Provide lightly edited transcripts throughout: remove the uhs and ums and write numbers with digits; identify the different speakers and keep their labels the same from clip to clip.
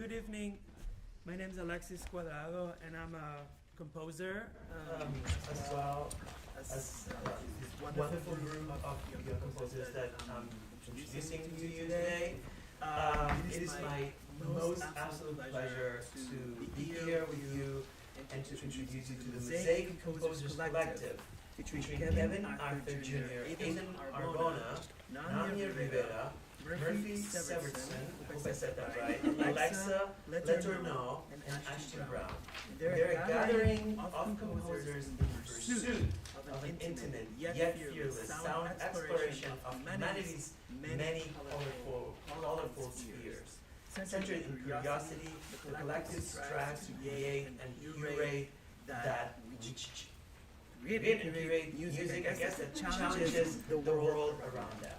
Speaker 1: Good evening. My name is Alexis Cuadrado, and I'm a composer,
Speaker 2: as well as this wonderful group of young composers that I'm introducing to you today. It is my most absolute pleasure to be here with you and to introduce you to the Mosaic Composers Collective, featuring Kevin Arthur Jr., Aidan Arbona, Naamia Rivera, Murphy Severtson, I hope I said that right, Alexa LETOURNEAU, and Ashton Brown. They're a gathering of composers in pursuit of an intimate yet fearless sound exploration of humanity's many colorful spheres. Centered in curiosity, the collective strives to create and curate that music, I guess, that challenges the world around them.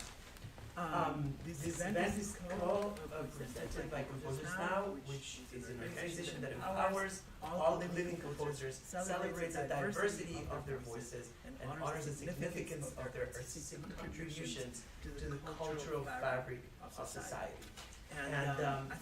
Speaker 2: This event is called presented by Composers Now, which is an organization that empowers all living composers, celebrates the diversity of their voices, and honors the significance of their artistic contributions to the cultural fabric of society. And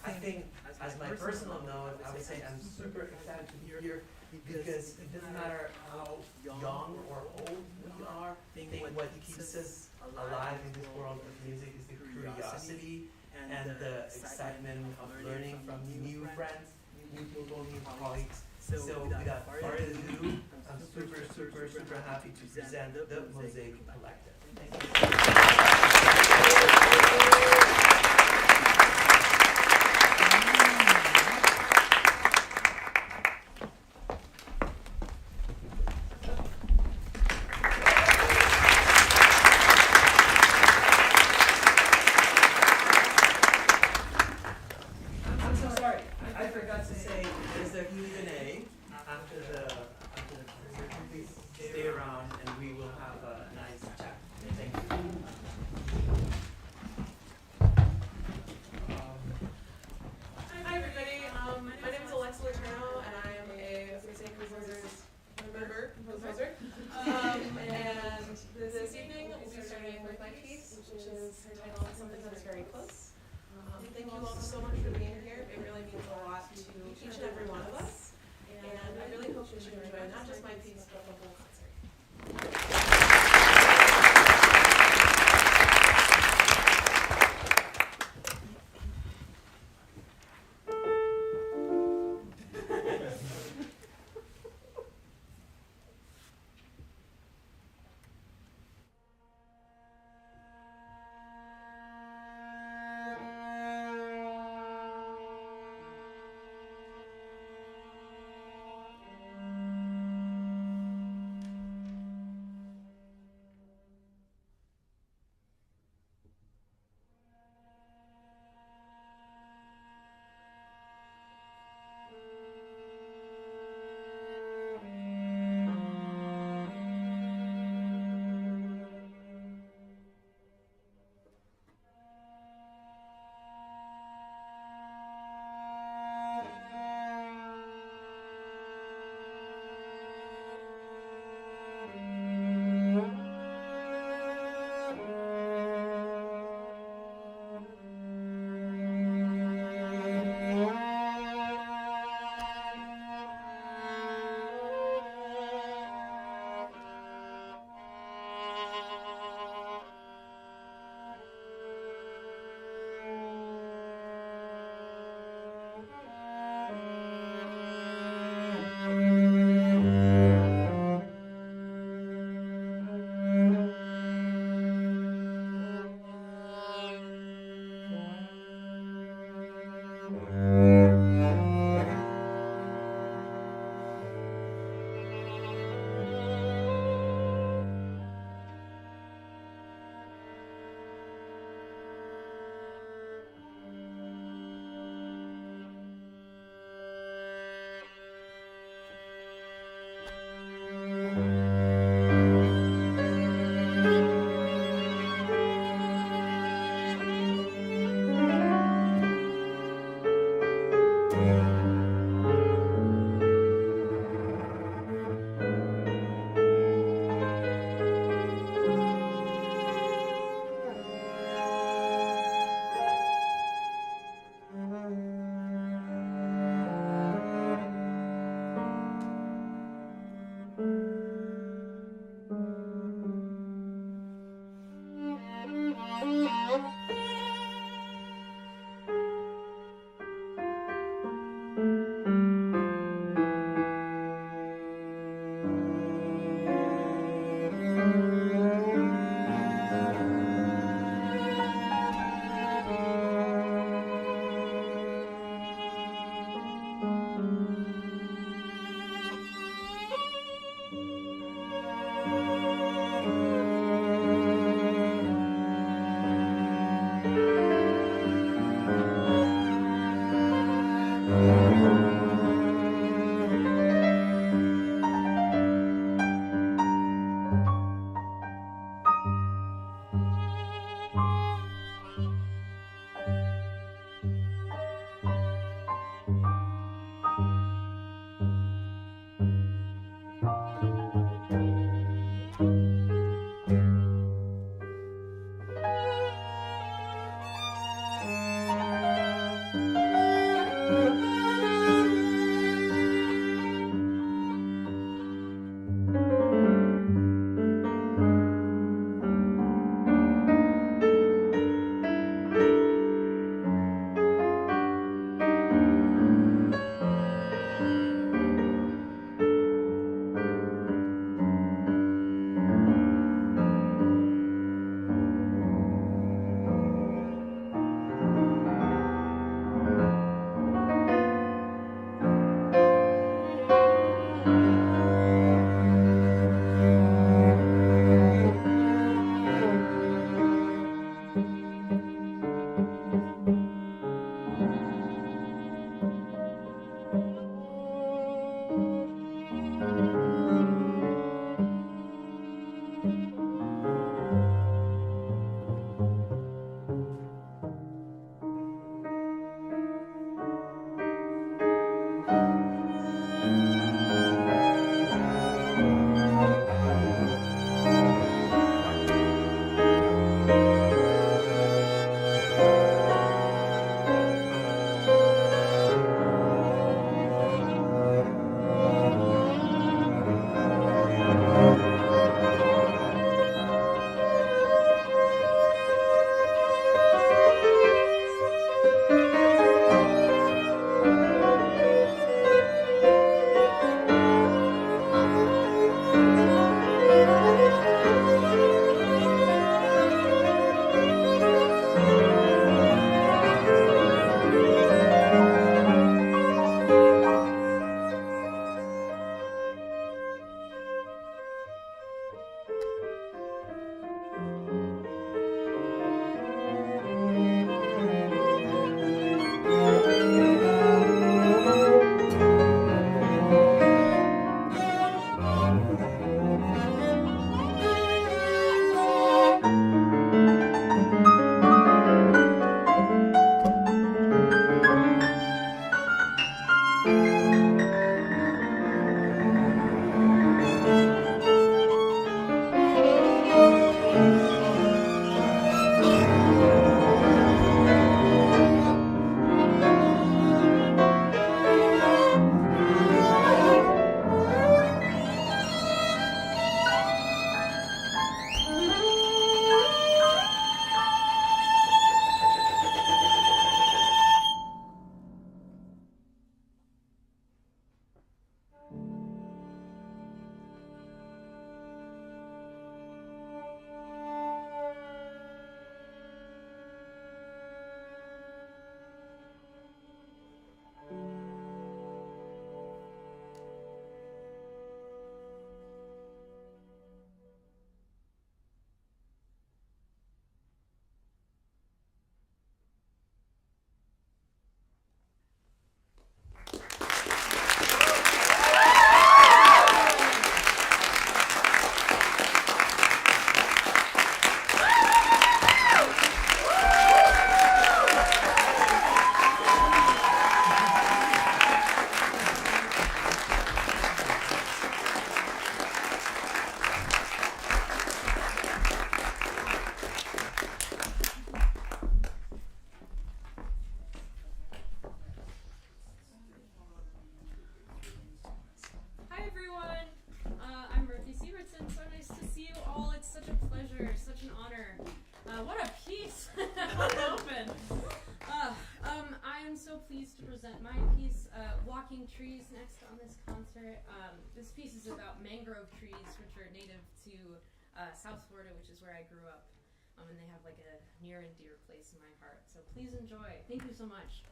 Speaker 2: I think, as my personal note, I would say I'm super excited to be here because it doesn't matter how young or old we are. I think what keeps us alive in this world of music is the curiosity and the excitement of learning from new friends, new people, new colleagues. So without further ado, I'm super happy to present the Mosaic Collective. Thank you.
Speaker 3: Thank you all so much for being here. It really means a lot to each and every one of us. And I really hope that you enjoy not just my piece, but the whole concert.
Speaker 4: walking trees next on this concert. This piece is about mangrove trees, which are native to South Florida, which is where I grew up. And they have like a near and dear place in my heart. So please enjoy. Thank you so much.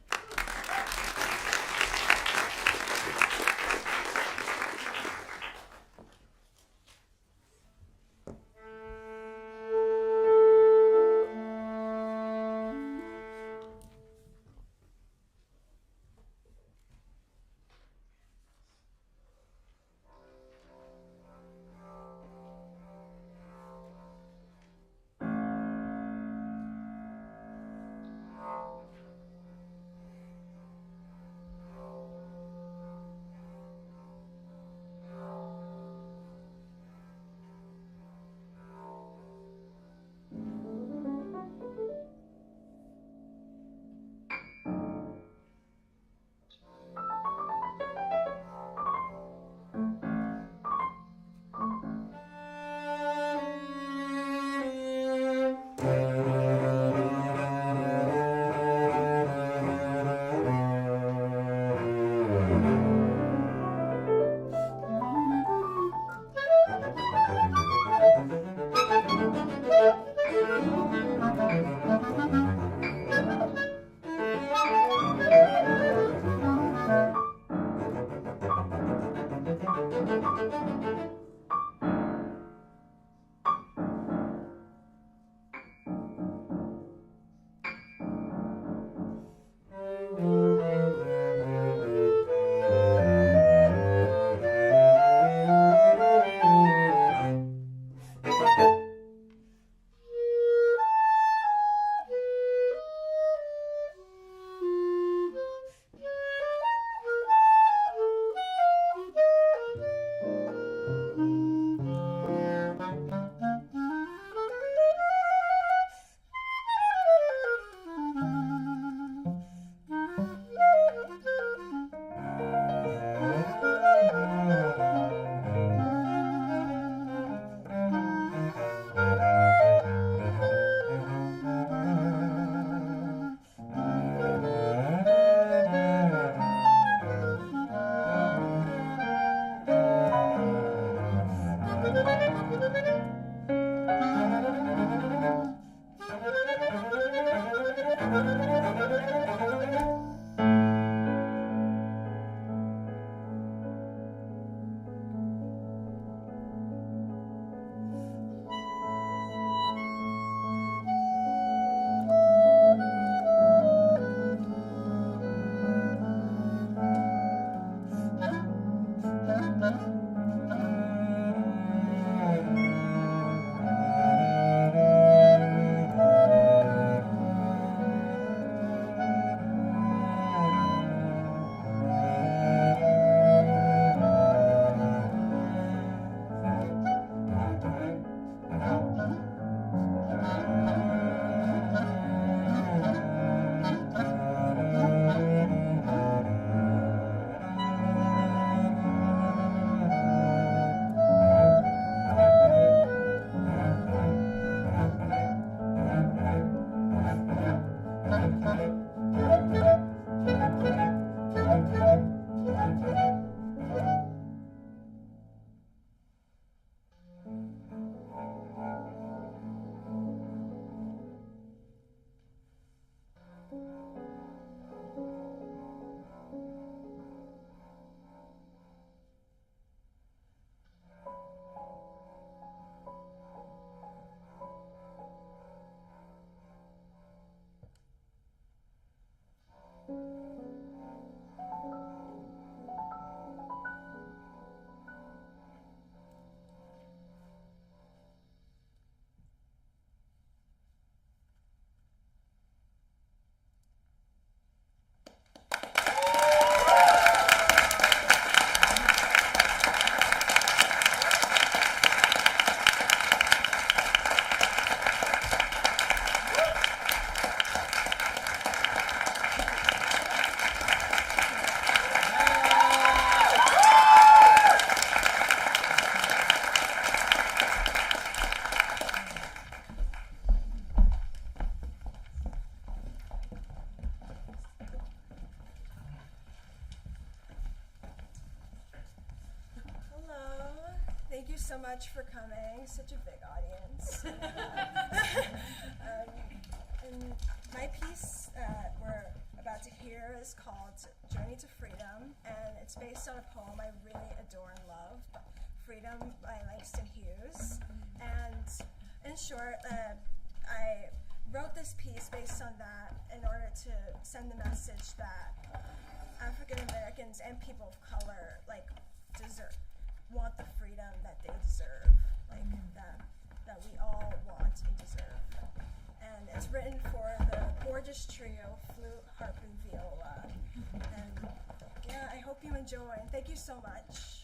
Speaker 5: much for coming. Such a big audience. And my piece we're about to hear is called Journey to Freedom, and it's based on a poem I really adore and love, Freedom by Langston Hughes. And in short, I wrote this piece based on that in order to send the message that African Americans and people of color want the freedom that they deserve, that we all want and deserve. And it's written for the gorgeous trio, flute, harp, and viola. And yeah, I hope you enjoy, and thank you so much.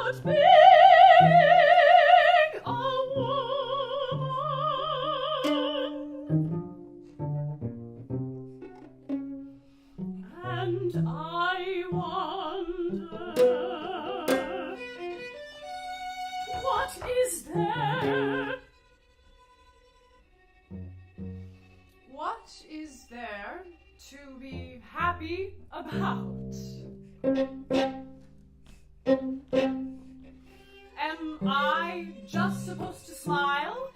Speaker 6: about being a woman. And I wonder, what is there? What is there to be happy about? Am I just supposed to smile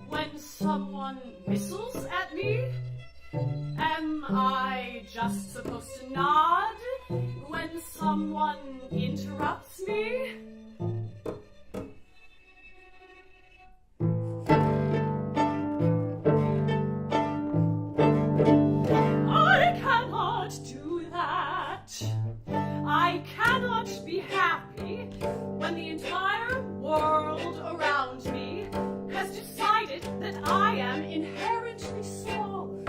Speaker 6: when someone whistles at me? Am I just supposed to nod when someone interrupts me? I cannot do that. I cannot be happy when the entire world around me has decided that I am inherently small.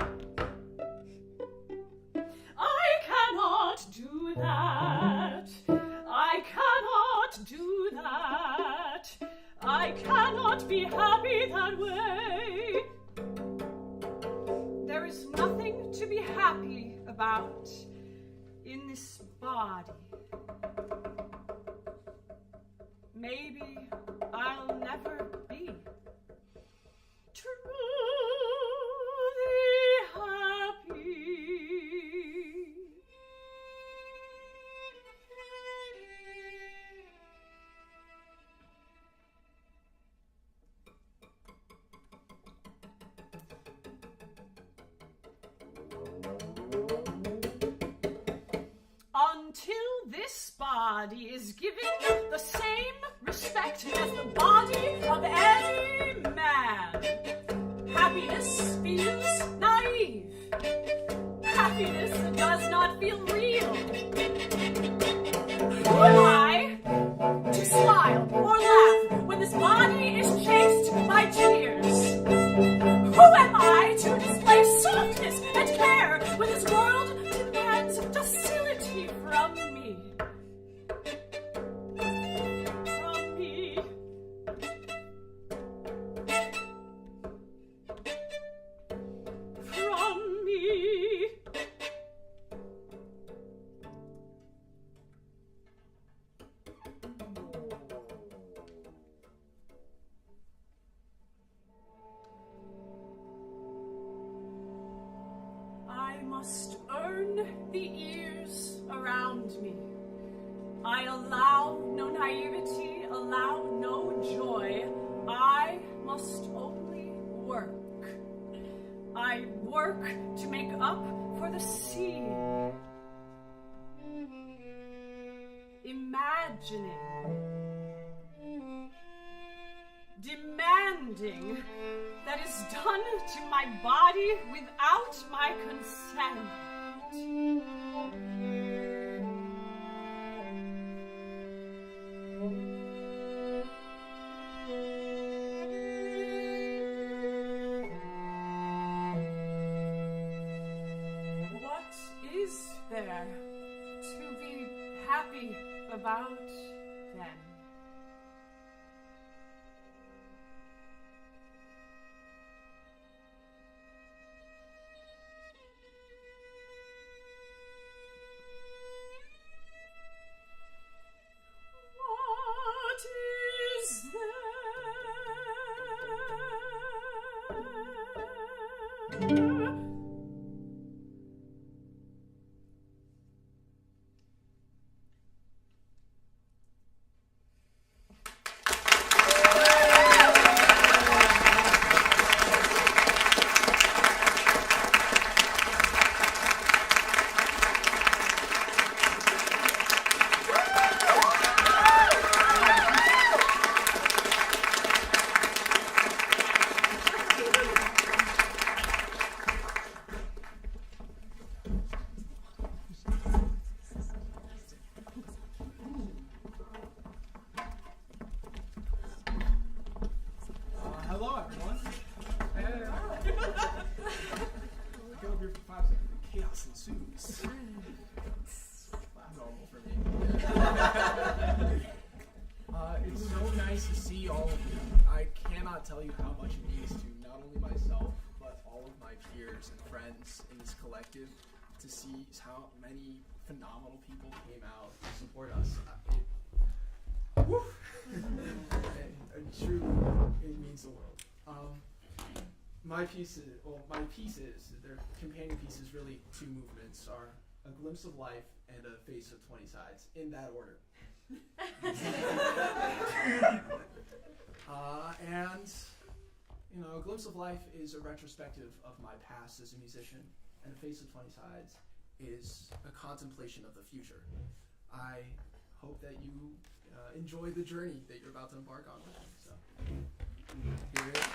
Speaker 6: I cannot do that. I cannot do that. I cannot be happy that way. There is nothing to be happy about in this body. Maybe I'll never be truly happy. Until this body is given the same respect as the body of any man. Happiness feels naive. Happiness does not feel real. Who am I to smile or laugh when this body is chased by tears? Who am I to display softness and care when this world demands docility from me? From me. From me. I must earn the ears around me. I allow no naivety, allow no joy. I must only work. I work to make up for the sea. Imagining. Demanding that is done to my body without my consent. What is there to be happy about then? What is there?
Speaker 7: cannot tell you how much it means to not only myself, but all of my peers and friends in this collective to see how many phenomenal people came out to support us. Truly, it means the world. My pieces, their companion pieces, really two movements, are A Glimpse of Life and A Face of 20 Sides, in that order. And, A Glimpse of Life is a retrospective of my past as a musician, and A Face of 20 Sides is a contemplation of the future. I hope that you enjoy the journey that you're about to embark on with me. So, here it is.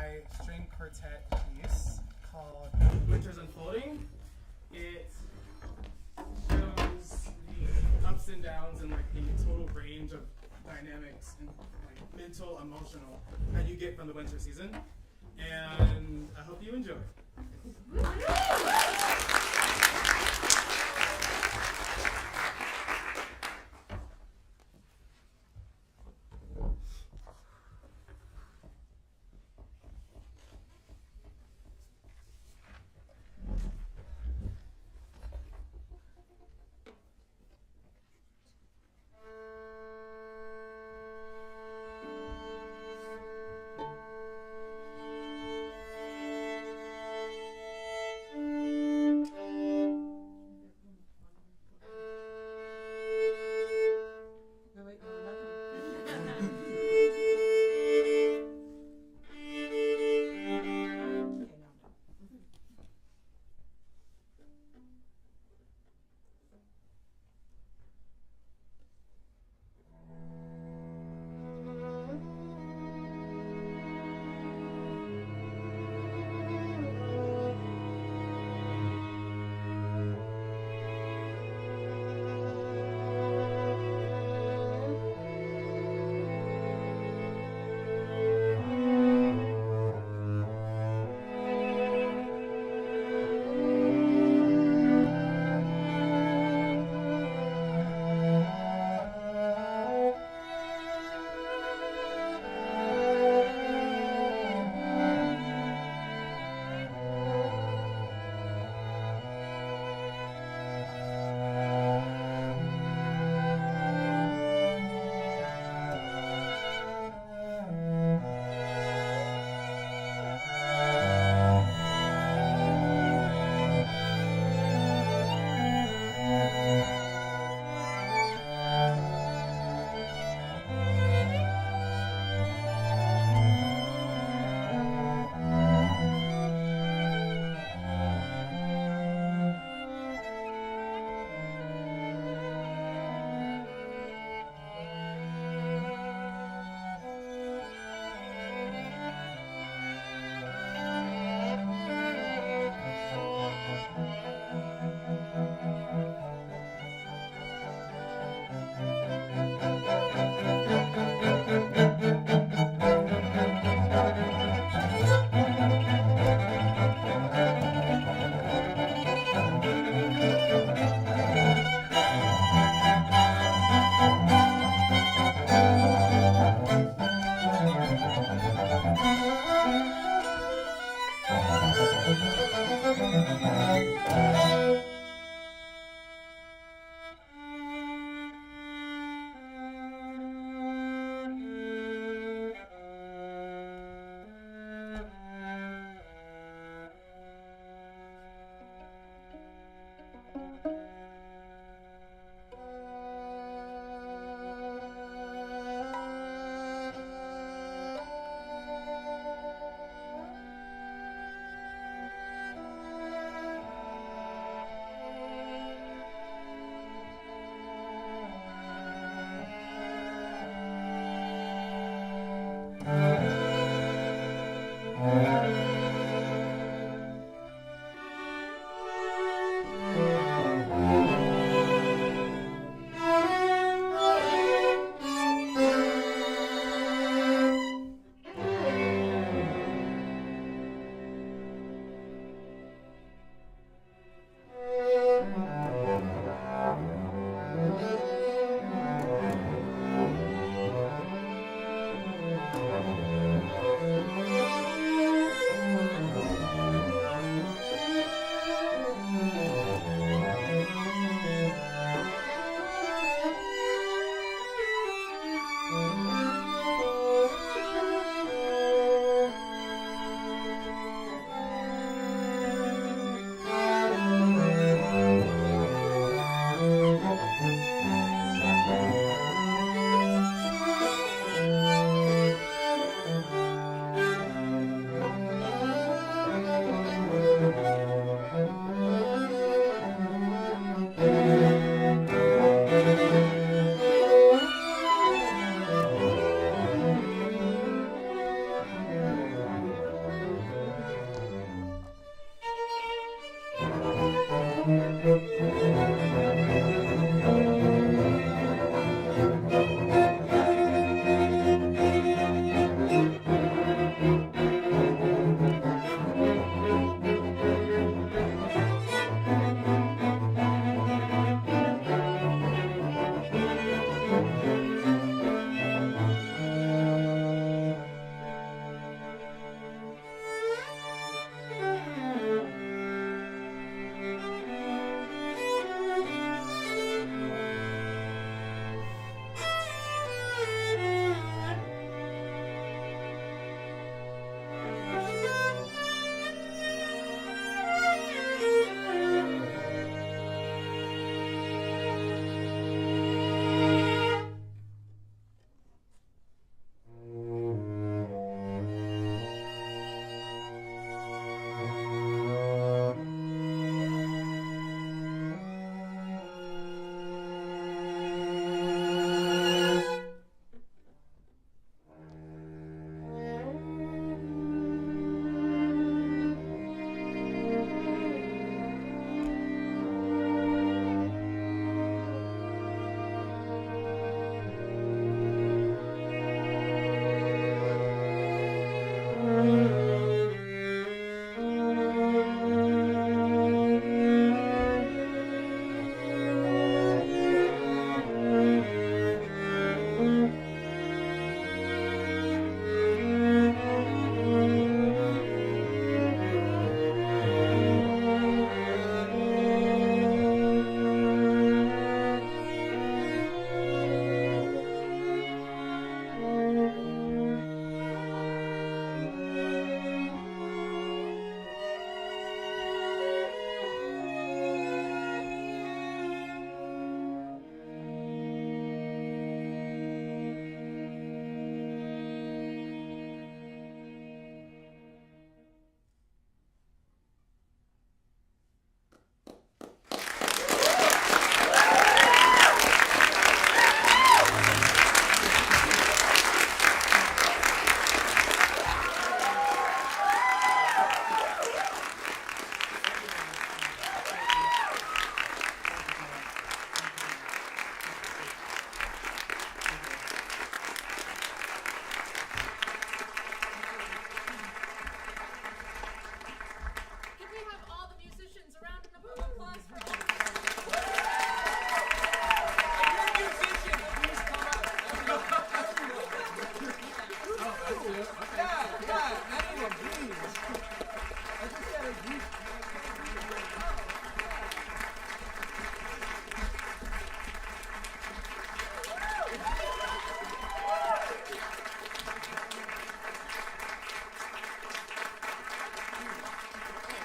Speaker 8: my string quartet piece called Winter's Unfolding. It shows the ups and downs and like the total range of dynamics and like mental, emotional that you get from the winter season. And I hope you enjoy.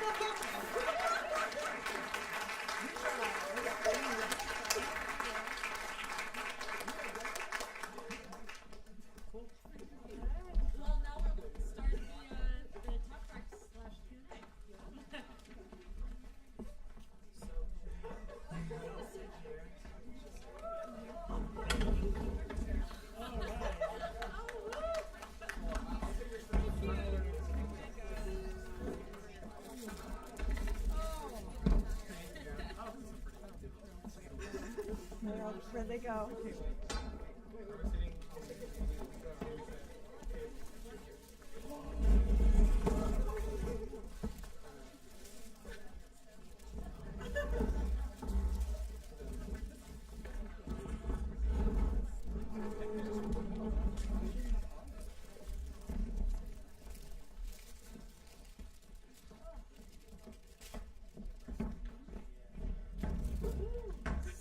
Speaker 6: Well, now we're going to start the talk track / Q&A.
Speaker 5: Where'd they go?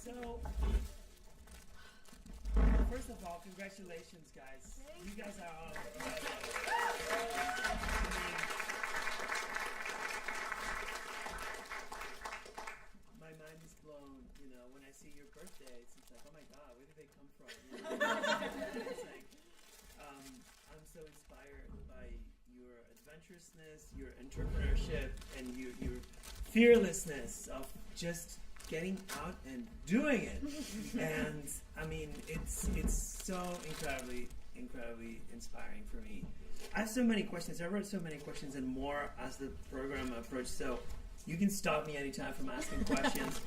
Speaker 1: So, first of all, congratulations, guys. You guys are all. My mind is blown. You know, when I see your birthdays, it's like, oh my God, where did they come from? You know? It's like, I'm so inspired by your adventurousness, your entrepreneurship, and your fearlessness of just getting out and doing it. And I mean, it's so incredibly inspiring for me. I have so many questions. I wrote so many questions and more as the program approached. So you can stop me anytime from asking questions.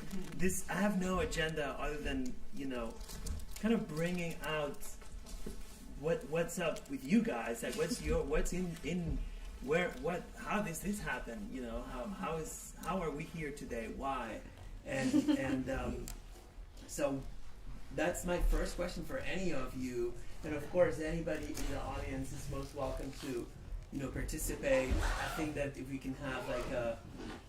Speaker 1: I have no agenda other than, you know, kind of bringing out what's up with you guys. Like how does this happen? You know, how are we here today? Why? And so that's my first question for any of you, and of course anybody in the audience is most welcome to, you know, participate. I think that if we can have like a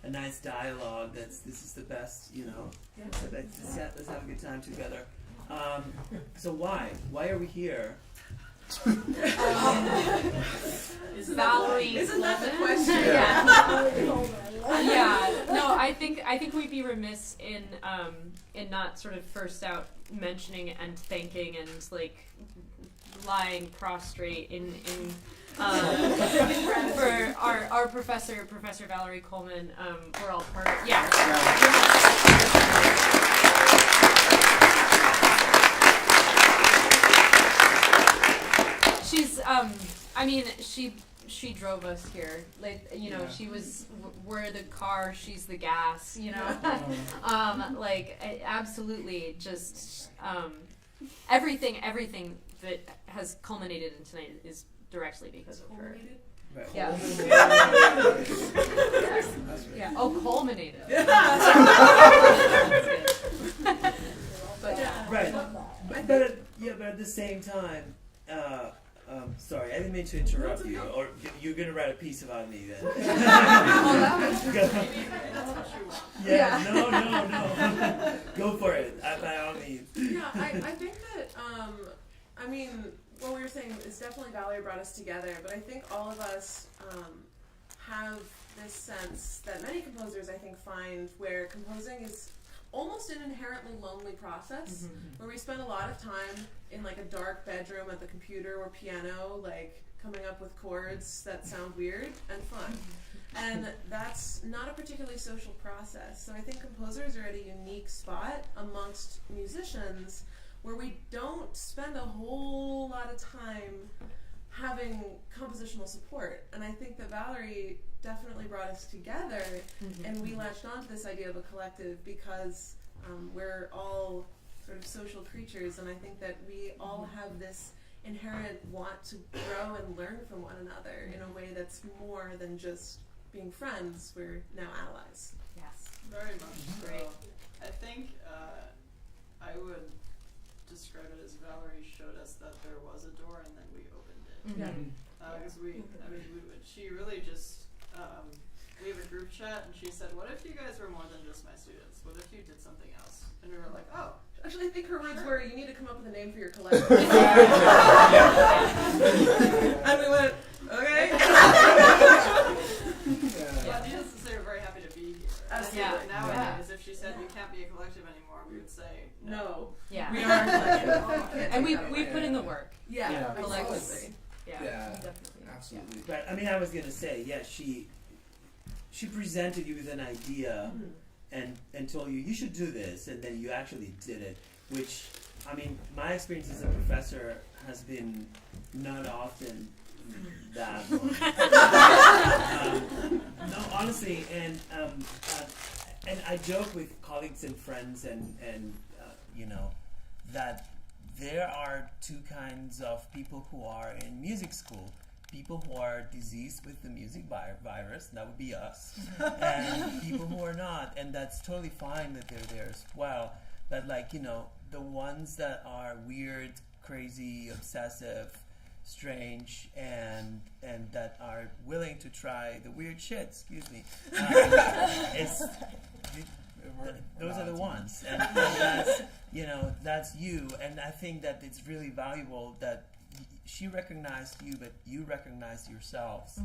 Speaker 1: nice dialogue, this is the best, you know. So let's have a good time together. So why are we here?
Speaker 9: Valerie,
Speaker 3: Isn't that the question?
Speaker 9: Yeah. No, I think we'd be remiss in not sort of first out mentioning and thanking and like lying prostrate in for our Professor Valerie Coleman. We're all part of She's I mean, she drove us here. Like, you know, she was, we're the car, she's the gas, you know. Absolutely, just everything that has culminated in tonight is directly because of her.
Speaker 1: Right.
Speaker 9: Yeah. Yeah. Oh, culminated. But yeah.
Speaker 1: Right. But at the same time, sorry, I didn't mean to interrupt you. Or you're gonna write a piece about me then? No. Go for it. By all means.
Speaker 3: Yeah, I think that I mean, what we were saying is definitely Valerie brought us together, but I think all of us have this sense that many composers, I think, find where composing is almost an inherently lonely process, where we spend a lot of time in like a dark bedroom at the computer or piano, like coming up with chords that sound weird and fun. And that's not a particularly social process. So I think composers are at a unique spot amongst musicians where we don't spend a whole lot of time having compositional support. And I think that Valerie definitely brought us together, and we latched onto this idea of a collective because we're all sort of social creatures, and I think that we all have this inherent want to grow and learn from one another in a way that's more than just being friends. We're now allies.
Speaker 9: Yes.
Speaker 10: Very much so.
Speaker 9: Great.
Speaker 10: I think I would describe it as Valerie showed us that there was a door and then we opened it. Because she really just, we have a group chat and she said, what if you guys were more than just my students? What if you did something else? And we were like, oh.
Speaker 3: Actually, I think her words were, you need to come up with a name for your collective. And we went, okay.
Speaker 10: Yeah, needless to say, we're very happy
Speaker 9: And we put in the work.
Speaker 3: Yeah,
Speaker 9: collectively. Yeah,
Speaker 7: Yeah.
Speaker 9: definitely.
Speaker 7: Absolutely.
Speaker 1: But I mean, I was gonna say, yeah, she presented you with an idea and told you should do this, and then you actually did it. Which, I mean, my experience as a professor has been not often that one. No, honestly, and I joke with colleagues and friends, and you know, that there are two kinds of people who are in music school. People who are diseased with the music virus, that would be us, and people who are not, and that's totally fine that they're there as well. But like, you know, the ones that are weird, crazy, obsessive, strange, and that are willing to try the weird shit, excuse me, those are the ones, and that's, you know, that's you. And I think that it's really valuable that she recognized you, but you recognized yourselves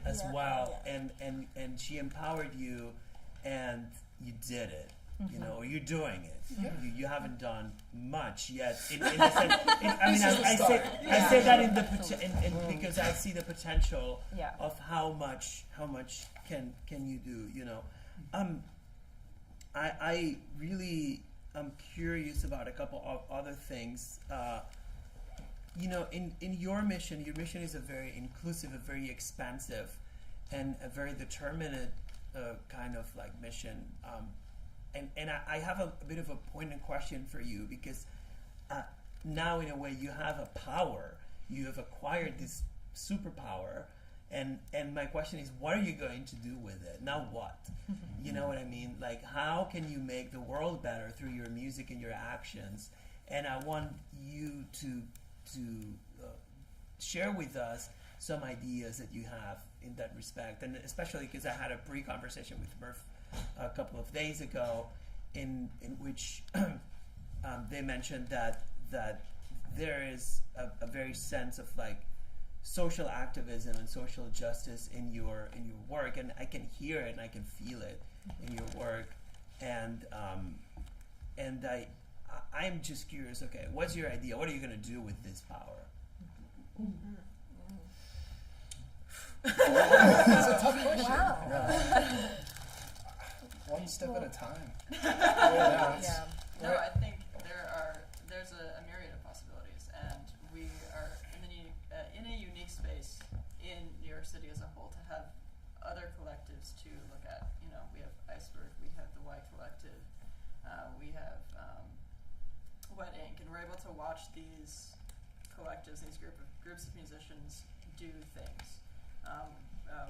Speaker 1: as well, and she empowered you, and you did it. You know, or you're doing it. You haven't done much yet. In the sense, I say that in the because I see the potential of how much can you do. You know, I really am curious about a couple of other things. You know, in your mission is a very inclusive, a very expansive, and a very determined kind of like mission. And I have a bit of a poignant question for you, because now in a way you have a power, you have acquired this superpower, and my question is, what are you going to do with it? Now what? You know what I mean? Like, how can you make the world better through your music and your actions? And I want you to share with us some ideas that you have in that respect, and especially because I had a pre-conversation with Murph a couple of days ago, in which they mentioned that there is a very sense of like social activism and social justice in your work, and I can hear it and I can feel it in your work, and I'm just curious. Okay, what's your idea? What are you going to do with this power?
Speaker 7: It's a tough question.
Speaker 5: Wow.
Speaker 7: Yeah. One step at a time.
Speaker 10: No, I think there's a myriad of possibilities, and we are in a unique space in New York City as a whole to have other collectives to look at. You know, we have Iceberg, we have the Y Collective, we have Wet Ink, and we're able to watch these collectives, these groups of musicians do things.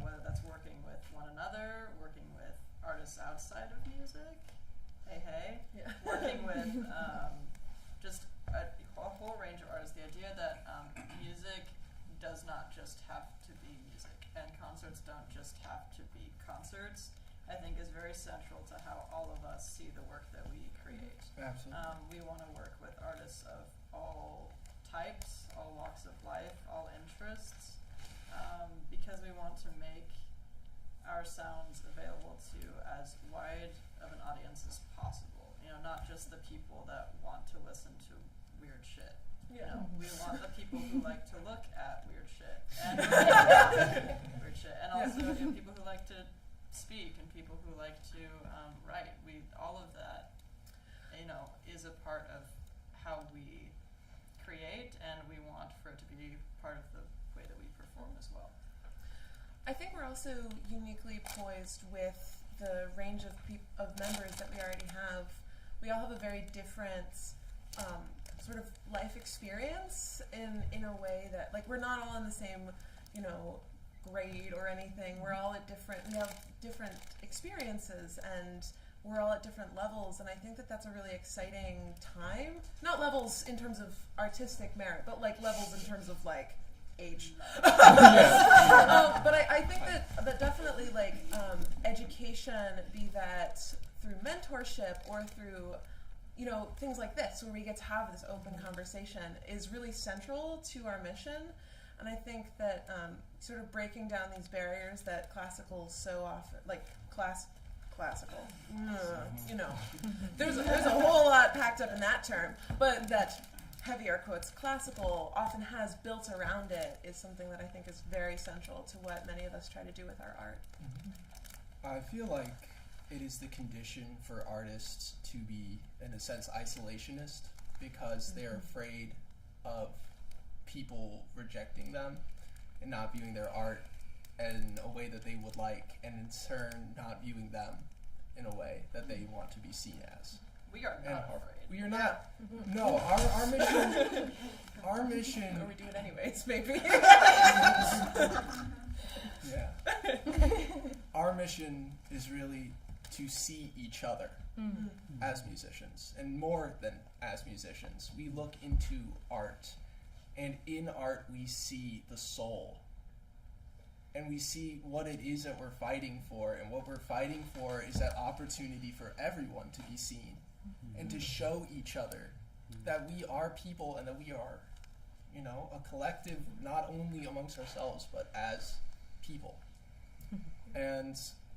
Speaker 10: Whether that's working with one another, working with artists outside of music, working with just a whole range of artists. The idea that music does not just have to be music, and concerts don't just have to be concerts, I think is very central to how all of us see the work that we create.
Speaker 7: Absolutely.
Speaker 10: We want to work with artists of all types, all walks of life, all interests, because we want to make our sounds available to as wide of an audience as possible. You know, not just the people that want to listen to weird shit. You know, we want the people who like to look at weird shit and and also you know, people who like to speak and people who like to write. All of that, you know, is a part of how we create, and we want for it to be part of the way that we perform as well.
Speaker 3: I think we're also uniquely poised with the range of members that we already have. We all have a very different sort of life experience in a way that, like, we're not all in the same, you know, grade or anything. We're all at we have different experiences, and we're all at different levels, and I think that that's a really exciting time. Not levels in terms of artistic merit, but like levels in terms of like age. But I think that definitely like education, be that through mentorship or through, you know, things like this where we get to have this open conversation, is really central to our mission. And I think that sort of breaking down these barriers that classical so often, like classical, you know, there's a whole lot packed up in that term, but that heavy air quotes, classical often has built around it is something that I think is very central to what many of us try to do with our art.
Speaker 7: I feel like it is the condition for artists to be, in a sense, isolationist because they're afraid of people rejecting them and not viewing their art in a way that they would like, and in turn not viewing them in a way that they want to be seen as.
Speaker 3: We are not afraid.
Speaker 7: We are not. No, our mission.
Speaker 3: Or we do it anyways, maybe.
Speaker 7: Yeah. Our mission is really to see each other as musicians, and more than as musicians. We look into art, and in art we see the soul. And we see what it is that we're fighting for, and what we're fighting for is that opportunity for everyone to be seen and to show each other that we are people and that we are, a collective, not only amongst ourselves, but as people. And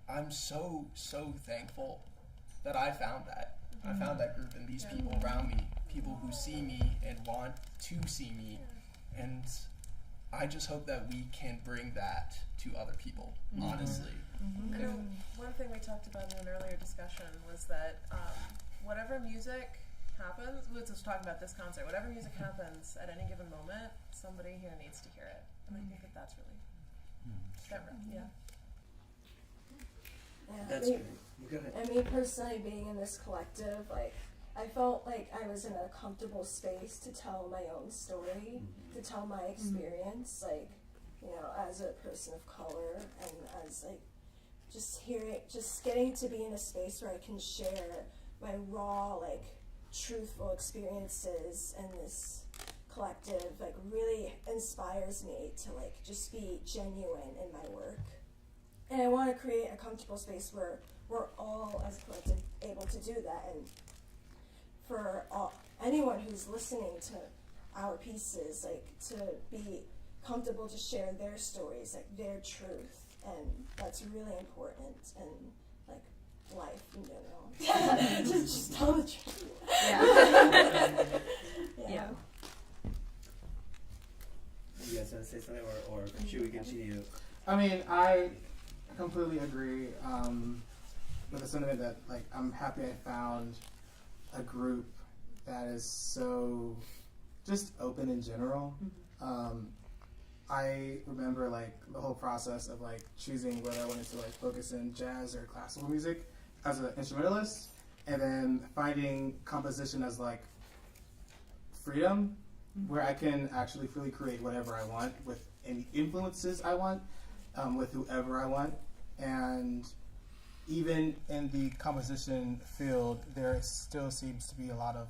Speaker 7: I'm so, so thankful that I found that. I found that group and these people around me, people who see me and want to see me. And I just hope that we can bring that to other people, honestly.
Speaker 3: One thing we talked about in an earlier discussion was that whatever music happens, we were just talking about this concert, whatever music happens at any given moment, somebody here needs to hear it. And I think that that's really,
Speaker 2: That's great. Go ahead.
Speaker 5: And me personally, being in this collective, I felt like I was in a comfortable space to tell my own story, to tell my experience, as a person of color, and as just getting to be in a space where I can share my raw, truthful experiences, and this collective, really inspires me to, just be genuine in my work. And I want to create a comfortable space where we're all, as a collective, able to do that. And for anyone who's listening to our pieces, to be comfortable to share their stories, their truth. And that's really important in, life in general. just tell the truth.
Speaker 9: Yeah.
Speaker 2: You guys want to say something, or should we continue?
Speaker 8: I mean, I completely agree with the sentiment that, I'm happy I found a group that is so just open in general. I remember, the whole process of, choosing whether I wanted to, focus in jazz or classical music as an instrumentalist, and then finding composition as, freedom, where I can actually freely create whatever I want with any influences I want, with whoever I want. And even in the composition field, there still seems to be a lot of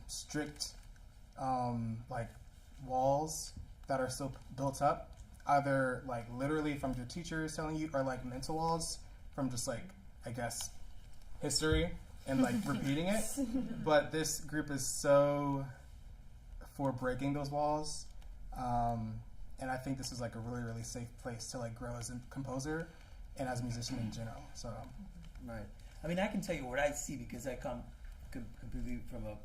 Speaker 8: strict walls that are still built up, either literally from your teachers telling you, or mental walls from just I guess history and repeating it. But this group is so for breaking those walls, and I think this is a really, really safe place to grow as a composer and as a musician in general. So
Speaker 2: right. I mean, I can tell you what I see because I come completely from a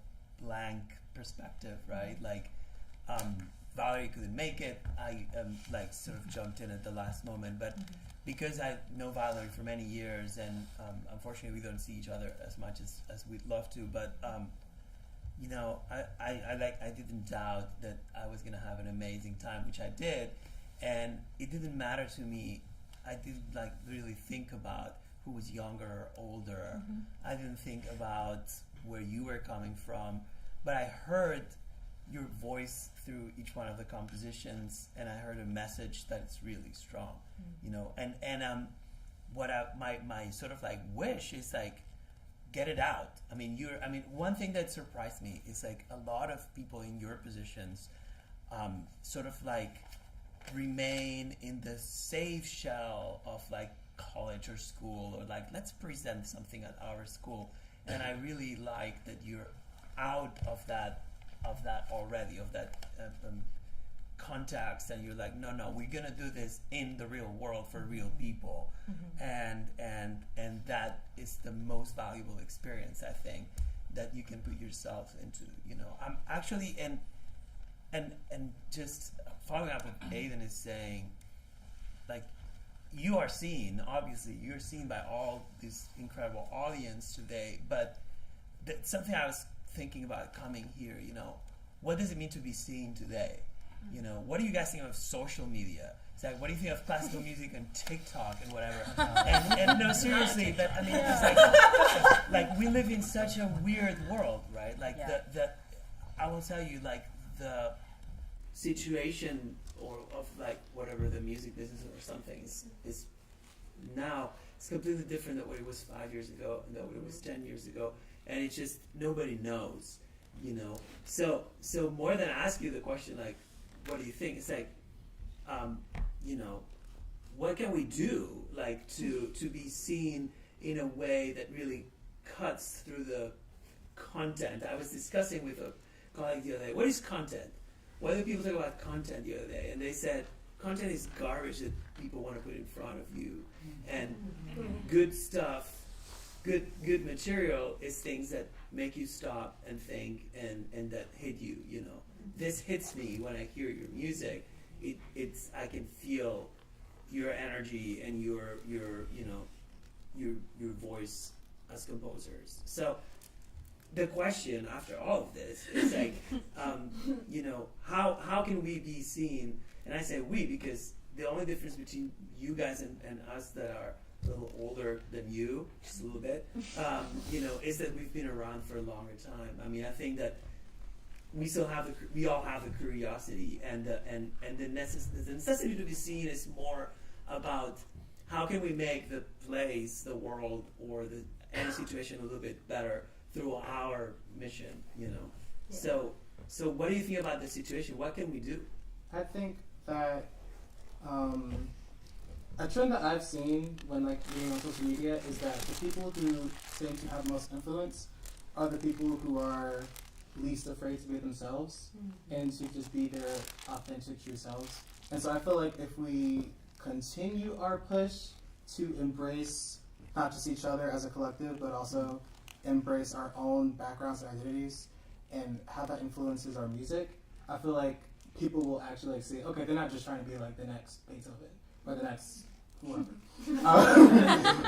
Speaker 2: blank perspective, right? Valerie couldn't make it. I sort of jumped in at the last moment, but because I know Valerie for many years, and unfortunately we don't see each other as much as we'd love to, but I didn't doubt that I was gonna have an amazing time, which I did, and it didn't matter to me. I didn't really think about who was younger or older. I didn't think about where you were coming from, but I heard your voice through each one of the compositions, and I heard a message that's really strong, and what my sort of wish is get it out. I mean, one thing that surprised me is a lot of people in your positions sort of remain in the safe shell of college or school, or let's present something at our school, and I really like that you're out of that already, of that context, and you're no, we're gonna do this in the real world for real people, and that is the most valuable experience, I think, that you can put yourself into. You know, I'm actually and just following up what Aidan is saying, like, you are seen, obviously, you're seen by all this incredible audience today, but something I was thinking about coming here, you know, what does it mean to be seen today? You know, what do you guys think of social media? It's like, what do you think of classical music and TikTok and whatever? and no, seriously, but I mean, it's like we live in such a weird world, right? Like I will tell you, like the situation or of like whatever the music business or something is now it's completely different than what it was 5 years ago and than what it was 10 years ago, and it's just nobody knows, you know. So more than ask you the question like, what do you think? It's like, you know, what can we do like to be seen in a way that really cuts through the content? I was discussing with a colleague the other day, what is content? Why do people talk about content the other day? And they said, content is garbage that people want to put in front of you. And good stuff, good material is things that make you stop and think and that hit you, you know. This hits me when I hear your music. It's I can feel your energy and your you know, your voice as composers. So the question after all of this is like, you know, how can we be seen? And I say we because the only difference between you guys and us that are a little older than you, just a little bit, you know, is that we've been around for a longer time. I mean, I think that we all have the curiosity and the necessity to be seen is more about how can we make the place, the world, or any situation a little bit better through our mission, you know. Yeah. So what do you think about the situation? What can we do?
Speaker 8: I think that a trend that I've seen when like being on social media is that the people who seem to have most influence are the people who are least afraid to be themselves and to just be their authentic true selves. And so I feel like if we continue our push to embrace not just each other as a collective, but also embrace our own backgrounds and identities and how that influences our music, I feel like people will actually like see, okay, they're not just trying to be like the next Beethoven or the next whoever.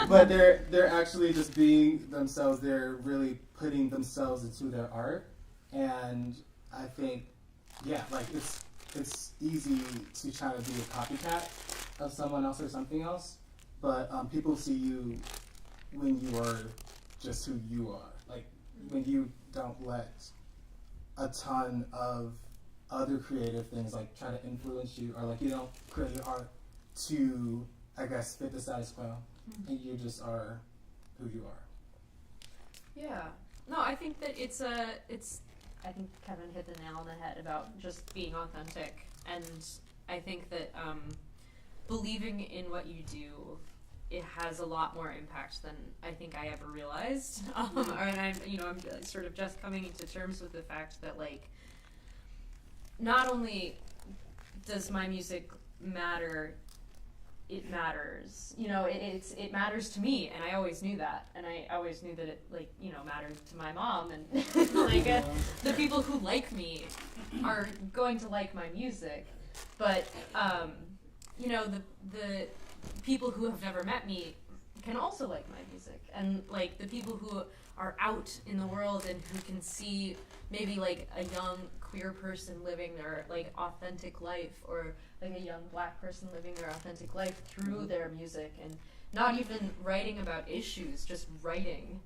Speaker 8: But they're actually just being themselves. They're really putting themselves into their art. And I think, yeah, like it's easy to try to be a copycat of someone else or something else, but people see you when you are just who you are. Like when you don't let a ton of other creative things like try to influence you, or like you don't create your art to, I guess, fit the status quo, and you just are who you are.
Speaker 9: Yeah. No, I think that I think Kevin hit the nail on the head about just being authentic, and I think that believing in what you do, it has a lot more impact than I think I ever realized. And I'm sort of just coming to terms with the fact that like, not only does my music matter, it matters. You know, it matters to me, and I always knew that, and I always knew that it mattered to my mom, and like the people who like me are going to like my music, but the people who have never met me can also like my music, and like the people who are out in the world and who can see maybe like a young queer person living their like authentic life, or like a young black person living their authentic life through their music, and not even writing about issues, just writing.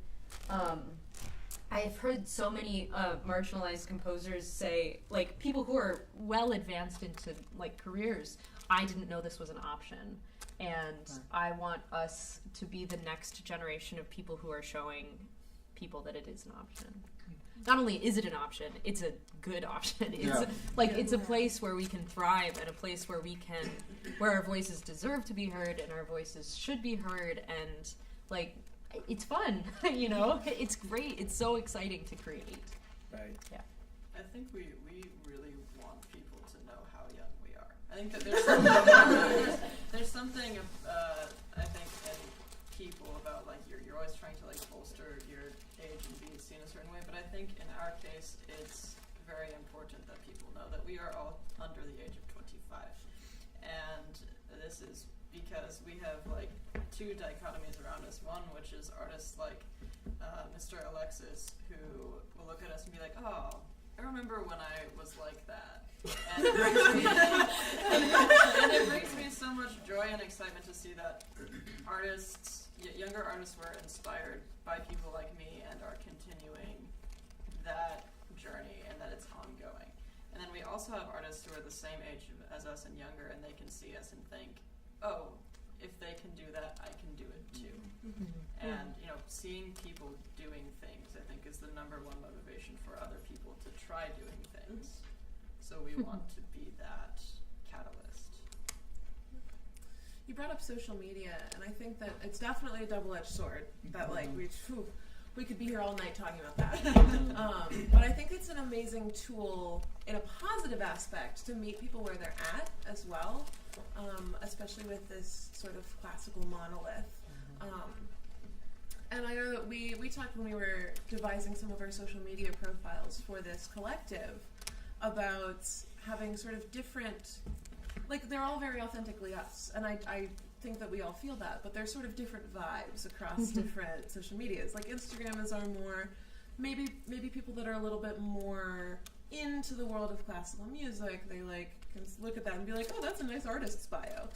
Speaker 9: I've heard so many marginalized composers say, like people who are well advanced into like careers, I didn't know this was an option. And I want us to be the next generation of people who are showing people that it is an option. Not only is it an option, it's a good option. It's a place where we can thrive, and a place where where our voices deserve to be heard, and our voices should be heard, and like it's fun, you know? It's great. It's so exciting to create.
Speaker 1: Right.
Speaker 9: Yeah.
Speaker 10: I think we really want people to know how young we are. I think that there's something I think in people about like you're always trying to like bolster your age and being seen seen a certain way, but I think in our case it's very important that people know that we are all under the age of 25. And this is because we have like two dichotomies around us. One, which is artists like Mr. Alexis, who will look at us and be like, oh, I remember when I was like that. And it brings me so much joy and excitement to see that younger artists were inspired by people like me and are continuing that journey, and that it's ongoing. And then we also have artists who are the same age as us and younger, and they can see us and think, oh, if they can do that, I can do it too. And seeing people doing things, I think, is the number one motivation for other people to try doing things. So we want to be that catalyst.
Speaker 3: You brought up social media, and I think that it's definitely a double-edged sword. That like we could be here all night talking about that. But I think it's an amazing tool in a positive aspect to meet people where they're at as well, especially with this sort of classical monolith. And I know that we talked when we were devising some of our social media profiles for this collective about having sort of different, like they're all very authentically us, and I think that we all feel that, but there's sort of different vibes across different social medias. Like Instagram is our more, maybe people that are a little bit more into the world of classical music, they like can look at that and be like, oh, that's a nice artist's bio.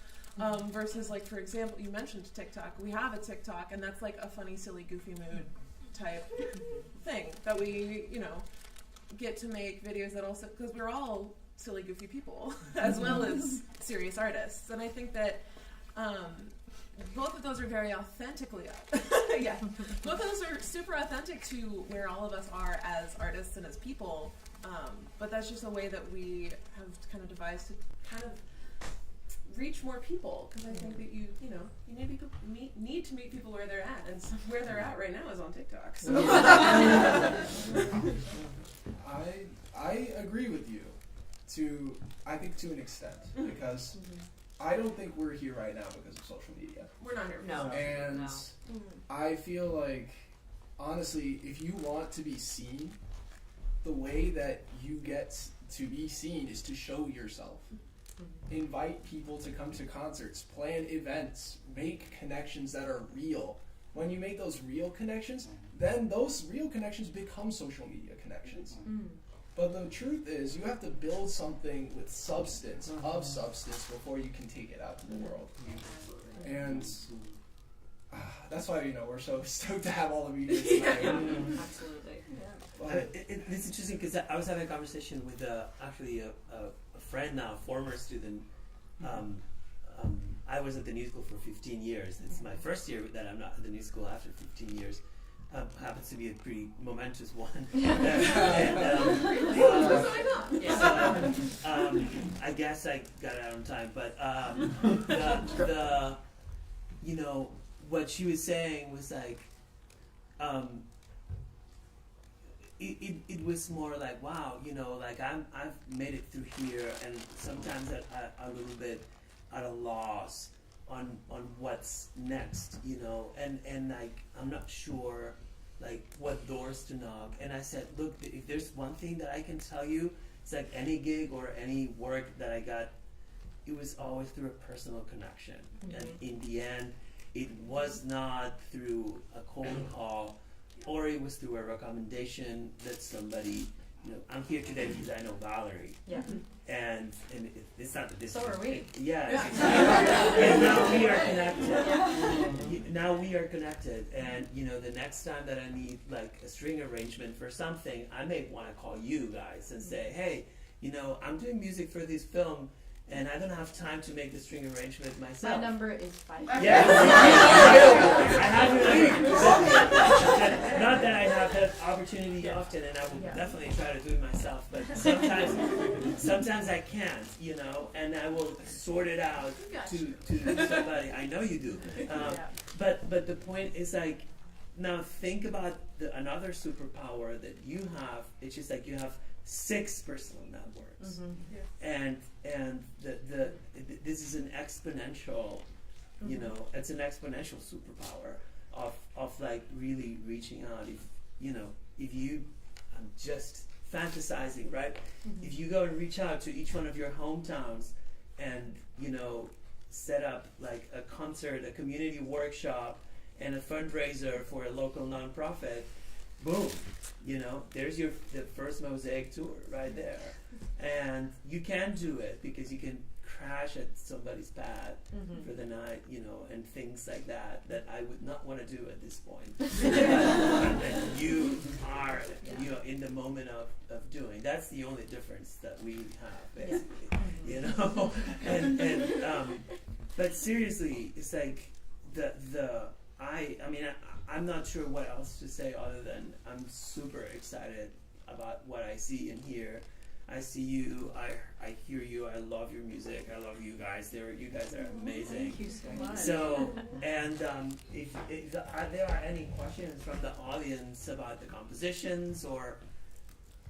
Speaker 3: Versus like, for example, you mentioned TikTok. We have a TikTok, and that's like a funny, silly, goofy mood type thing that we, get to make videos that also, because we're all silly, goofy people as well as serious artists. And I think that both of those are very authentically both of those are super authentic to where all of us are as artists and as people. But that's just a way that we have kind of devised to kind of reach more people, because I think that you need to meet people where they're at, and so where they're at right now is on TikTok. So.
Speaker 7: I agree with you I think to an extent, because I don't think we're here right now because of social media.
Speaker 3: We're not here.
Speaker 9: No.
Speaker 7: And I feel like, honestly, if you want to be seen, the way that you get to be seen is to show yourself. Invite people to come to concerts, plan events, make connections that are real. When you make those real connections, then those real connections become social media connections. But the truth is, you have to build something with substance, before you can take it out to the world. And that's why, we're so stoked to have all the media tonight.
Speaker 9: Absolutely.
Speaker 2: It's interesting because I was having a conversation with actually a friend now, a former student. I was at the New School for 15 years. It's my first year that I'm not at the New School after 15 years. Happens to be a pretty momentous one. I guess I got it out on time, but what she was saying was like, it was more like, wow, like I've made it through here, and sometimes I'm a little bit at a loss on what's next, and like I'm not sure like what doors to knock. And I said, look, if there's one thing that I can tell you, it's like any gig or any work that I got, it was always through a personal connection. And in the end, it was not through a cold call, or it was through a recommendation that somebody, I'm here today because I know Valerie.
Speaker 9: Yeah.
Speaker 2: And it's not that this.
Speaker 9: So are we.
Speaker 2: Yeah. Exactly. And now we are connected. Now we are connected, and the next time that I need like a string arrangement for something, I may want to call you guys and say, hey, I'm doing music for this film, and I don't have time to make the string arrangement myself.
Speaker 9: My number is 5.
Speaker 2: Yes. I have not that I have that opportunity often, and I will definitely try to do it myself. But sometimes I can't, and I will sort it out to somebody. I know you do. But the point is like, now think about another superpower that you have. It's just like you have 6 personal networks, and this is an exponential, it's an exponential superpower of like really reaching out. If
Speaker 1: if you, I'm just fantasizing, right? If you go and reach out to each one of your hometowns and, set up like a concert, a community workshop, and a fundraiser for a local nonprofit, boom, there's the first Mosaic tour right there. And you can do it because you can crash at somebody's pad for the night, and things like that I would not want to do at this point. But you are, in the moment of doing. That's the only difference that we have, basically, and but seriously, it's like I'm not sure what else to say other than I'm super excited about what I see and hear. I see you, I hear you, I love your music, I love you guys. You guys are amazing.
Speaker 9: Thank you so much.
Speaker 1: So, and if there are any questions from the audience about the compositions or,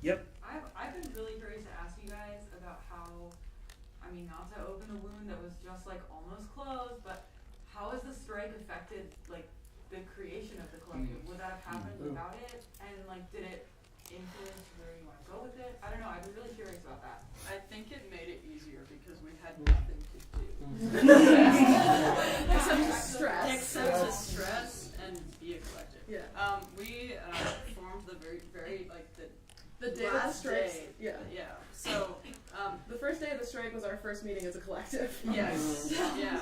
Speaker 1: yep.
Speaker 11: I've been really curious to ask you guys about how, not to open a wound that was just like almost closed, but how has the strike affected like the creation of the collective? Would that have happened without it? And like, did it influence where you want to go with it? I don't know. I'd be really curious about that.
Speaker 10: I think it made it easier because we had nothing to do. Except to stress and be a collective.
Speaker 3: Yeah.
Speaker 10: We formed the very like
Speaker 3: the day of the
Speaker 10: last
Speaker 3: strike.
Speaker 10: day.
Speaker 3: Yeah.
Speaker 10: So
Speaker 3: the first day of the strike was our first meeting as a collective.
Speaker 10: yes. Yeah.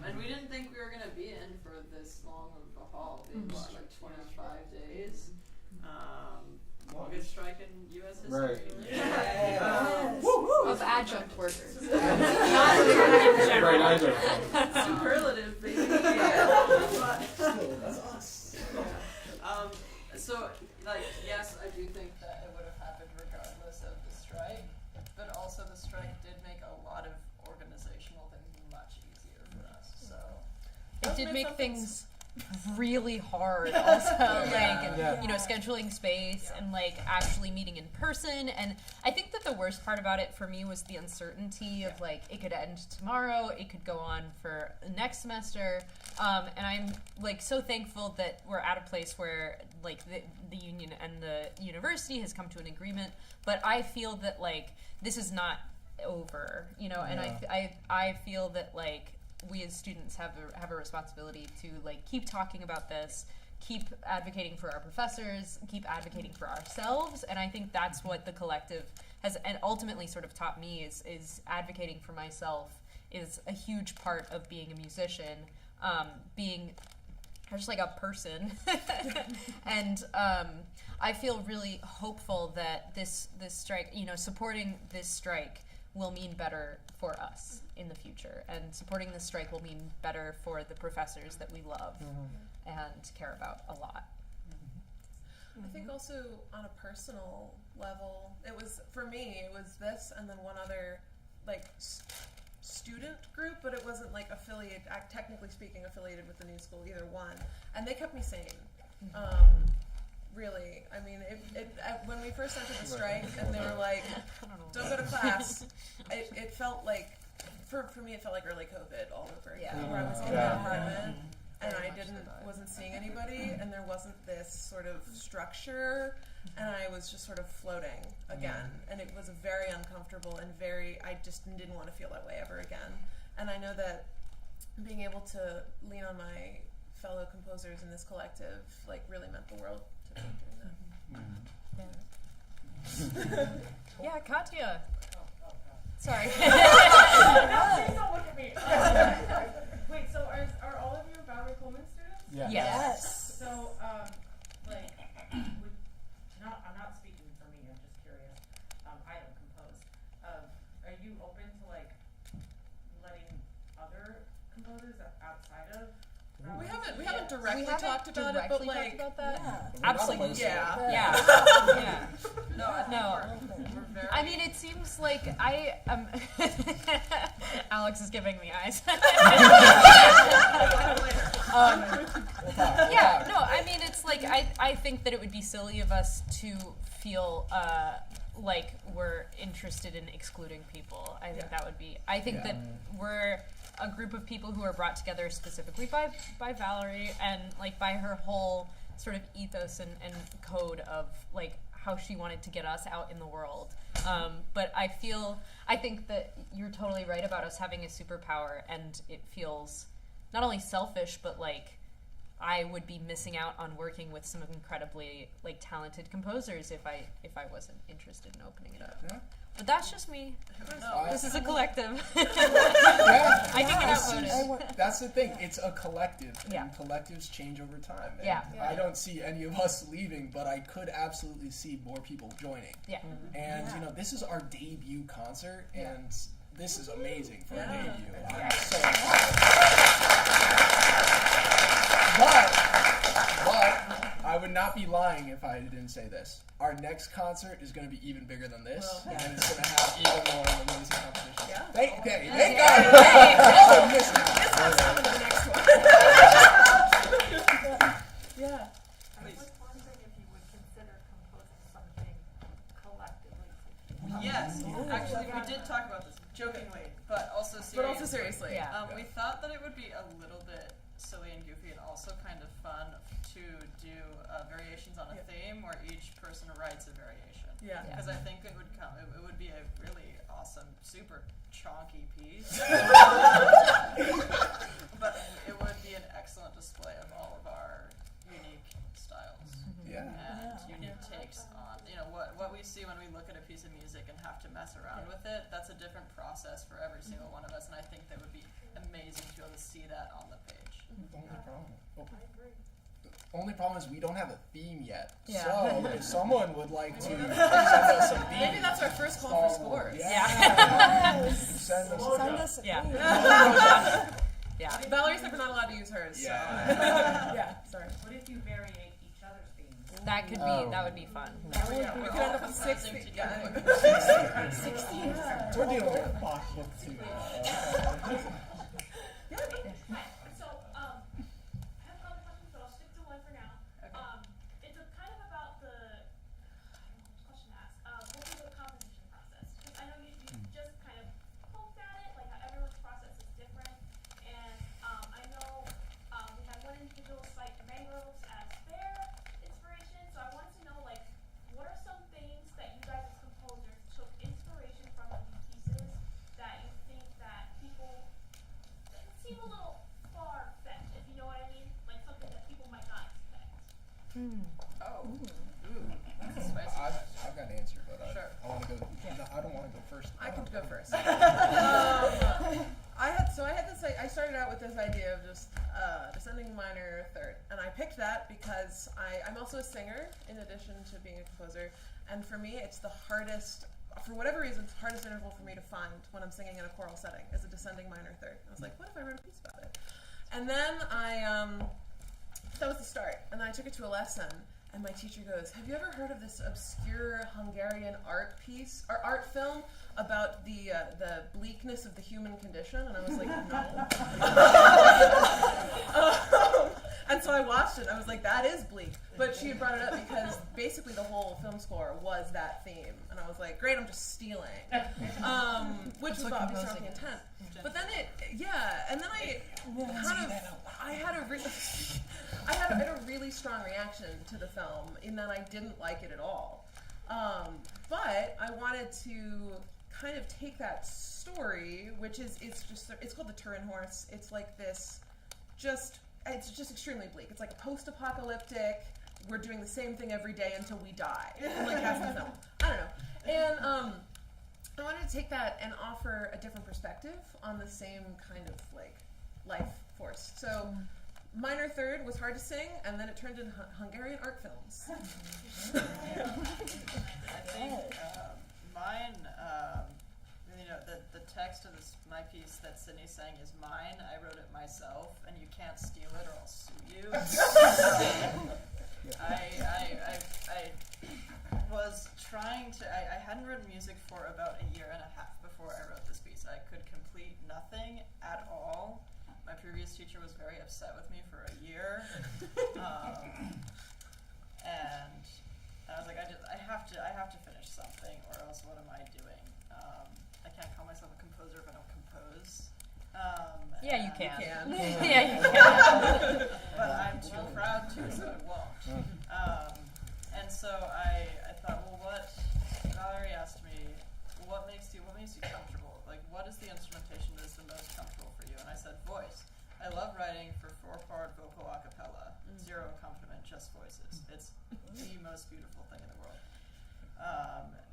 Speaker 10: And we didn't think we were gonna be in for this long of a haul. Being what, like 25 days. Longest strike in U.S. history.
Speaker 8: Right.
Speaker 9: Of adjunct workers.
Speaker 8: Right,
Speaker 3: Superlative, baby.
Speaker 1: That's us.
Speaker 10: So, yes, I do think that it would have happened regardless of the strike, but also the strike did make a lot of organizational things much easier for us. So
Speaker 12: it did make things really hard also scheduling space and actually meeting in person. And I think that the worst part about it for me was the uncertainty of it could end tomorrow, it could go on for next semester, and I'm so thankful that we're at a place where the union and the university has come to an agreement, but I feel that this is not over, and I feel that we as students have a responsibility to keep talking about this, keep advocating for our professors, keep advocating for ourselves, and I think that's what the collective has and ultimately sort of taught me is advocating for myself is a huge part of being a musician, being just a person, and I feel really hopeful that this strike, supporting this strike will mean better for us in the future, and supporting this strike will mean better for the professors that we love and care about a lot.
Speaker 3: I think also on a personal level, for me it was this and then one other student group, but it wasn't affiliated, technically speaking, affiliated with the new school, either one, and they kept me sane. Really, I mean, when we first entered the strike and they were don't go to class, it felt for me it felt like early COVID all over again, where I was in my apartment and I wasn't seeing anybody, and there wasn't this sort of structure, and I was just sort of floating again, and it was very uncomfortable and I just didn't want to feel that way ever again. And I know that being able to lean on my fellow composers in this collective really meant the world to me during that.
Speaker 12: Yeah, Katya. Sorry.
Speaker 6: Please don't look at me. Wait, so are all of you Valerie Coleman students?
Speaker 8: Yes.
Speaker 3: Yes.
Speaker 6: So, I'm not speaking for me. I'm just curious. I don't compose. Are you open to letting other composers outside of?
Speaker 3: We haven't directly talked about it, but
Speaker 12: Absolutely.
Speaker 3: Yeah.
Speaker 12: Yeah.
Speaker 3: No. We're very.
Speaker 12: I mean, it seems Alex is giving me eyes. Yeah. No. I mean, it's I think that it would be silly of us to feel we're interested in excluding people. I think that would be. I think that we're a group of people who are brought together specifically by Valerie and by her whole sort of ethos and code of like how she wanted to get us out in the world. But I think that you're totally right about us having a superpower, and it feels not only selfish, but like I would be missing out on working with some incredibly like talented composers if I wasn't interested in opening it up.
Speaker 8: Yeah.
Speaker 12: But that's just me.
Speaker 8: No,
Speaker 12: This is a collective.
Speaker 8: Yeah,
Speaker 12: I can get outvoted.
Speaker 8: That's the thing. It's a collective, and
Speaker 12: Yeah.
Speaker 8: collectives change over time. And
Speaker 12: Yeah.
Speaker 8: I don't see any of us leaving, but I could absolutely see more people joining.
Speaker 12: Yeah.
Speaker 8: And you know, this is our debut concert, and this is amazing for a
Speaker 3: Yeah.
Speaker 8: debut. I'm
Speaker 12: Yeah.
Speaker 8: so excited. But I would not be lying if I didn't say this. Our next concert is going to be even bigger than this, and it's going to have even more amazing competition.
Speaker 3: Yeah.
Speaker 8: Thank God.
Speaker 3: This
Speaker 8: Missing out.
Speaker 3: has to come in the next one. Yeah.
Speaker 11: I was wondering if you would consider composing something collectively.
Speaker 10: Yes, actually, we did talk about this jokingly, but also seriously.
Speaker 3: But also seriously.
Speaker 12: Yeah.
Speaker 10: We thought that it would be a little bit silly and goofy, and also kind of fun to do variations on a theme where each person writes a variation.
Speaker 3: Yeah.
Speaker 10: Because I think it would be a really awesome, super chonky piece. But it would be an excellent display of all of our unique styles.
Speaker 8: Yeah.
Speaker 10: And unique takes on, what we see when we look at a piece of music and have to mess around with it. That's a different process for every single one of us, and I think that would be amazing to be able to see that on the page.
Speaker 8: Only problem is we don't have a theme yet.
Speaker 12: Yeah.
Speaker 8: So if someone would like to send us a theme,
Speaker 3: Maybe that's our first call for scores.
Speaker 8: Yeah. Send us
Speaker 5: Send us a
Speaker 12: Yeah.
Speaker 5: theme.
Speaker 12: Yeah.
Speaker 3: Valerie's never not allowed to use hers.
Speaker 8: Yeah.
Speaker 3: So. Yeah. Sorry.
Speaker 11: What if you variate each other's themes?
Speaker 12: That could be. That would be fun.
Speaker 3: We could end up with 6
Speaker 10: Compressing
Speaker 3: feet.
Speaker 10: together.
Speaker 3: Yeah. 16. Yeah.
Speaker 8: We're dealing with a Bach book too.
Speaker 13: Hi. So, I have a couple questions, but I'll stick to one for now. It's kind of about the, I don't know which question to ask, what was the composition process? Because I know you just kind of poked at it, like how everyone's process is different. And I know we had one individual cite mangroves as their inspiration, so I wanted to know, like, what are some things that you guys as composers took inspiration from in these pieces that you think that people seem a little far-fetched, if you know what I mean? Like something that people might not expect.
Speaker 10: Oh. Ooh. That's a spicy question.
Speaker 8: I've got an answer, but
Speaker 10: Sure.
Speaker 8: I want to go. No, I don't want to go first.
Speaker 3: I can go first. I started out with this idea of just descending minor third, and I picked that because I'm also a singer in addition to being a composer, and for me it's the hardest, for whatever reason, it's the hardest interval for me to find when I'm singing in a choral setting is a descending minor third. I was like, what if I wrote a piece about it? And then that was the start, and then I took it to a lesson. And my teacher goes, have you ever heard of this obscure Hungarian art piece, or art film about the bleakness of the human condition? And I was like, no. And so I watched it, and I was like, that is bleak. But she had brought it up because basically the whole film score was that theme. And I was like, great, I'm just stealing. Which was obviously not the intent. But then and then I had a really strong reaction to the film in that I didn't like it at all. But I wanted to kind of take that story, which is it's called The Turin Horse. It's like this, it's just extremely bleak. It's like a post-apocalyptic. We're doing the same thing every day until we die. Like half the film. I don't know. And I wanted to take that and offer a different perspective on the same kind of like life force. So minor third was hard to sing, and then it turned into Hungarian art films.
Speaker 10: I think mine, the text of my piece that Sydney's saying is mine. I wrote it myself, and you can't steal it or I'll sue you. I was trying to, I hadn't written music for about a year and a half before I wrote this piece. I could complete nothing at all. My previous teacher was very upset with me for a year. And I was like, I have to finish something, or else what am I doing? I can't call myself a composer if I don't compose.
Speaker 12: Yeah, you can.
Speaker 3: You can.
Speaker 12: Yeah, you can.
Speaker 10: But I'm too proud to, so I won't. just voices. It's the most beautiful thing in the world.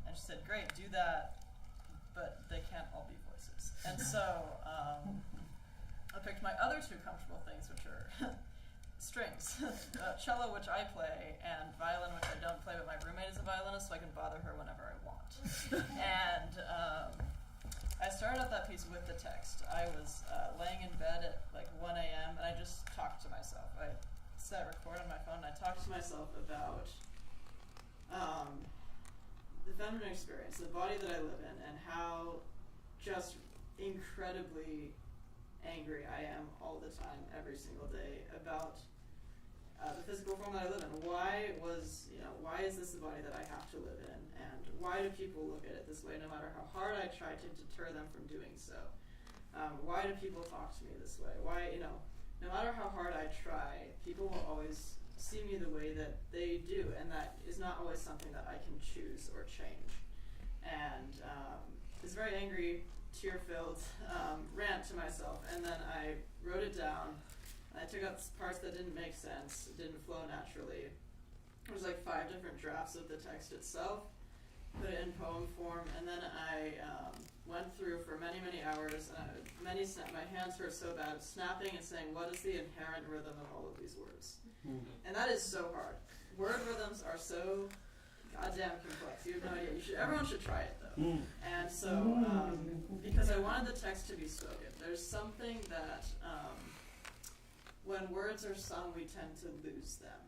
Speaker 10: And she said, great, do that, but they can't all be voices. And so I picked my other two comfortable things, which are strings. Cello, which I play, and violin, which I don't play, but my roommate is a violinist, so I can bother her whenever I want. And I started out that piece with the text. I was laying in bed at like 1 a.m. and I just talked to myself. I set record on my phone and I talked to myself about the feminine experience, the body that I live in, and how just incredibly angry I am all the time, every single day, about the physical form that I live in. Why is this the body that I have to live in? And why do people look at it this way no matter how hard I try to deter them from doing so? Why do people talk to me this way? Why, no matter how hard I try, people will always see me the way that they do, and that is not always something that I can choose or change. And this very angry, tear-filled rant to myself, and then I wrote it down. I took out parts that didn't make sense, didn't flow naturally. There was like 5 different drafts of the text itself, put it in poem form, and then I went through for many, many hours, and my hands hurt so bad, snapping and saying, what is the inherent rhythm of all of these words? And that is so hard. Word rhythms are so goddamn complex. You have no idea. Everyone should try it though. And so, because I wanted the text to be spoken, there's something that when words are sung, we tend to lose them,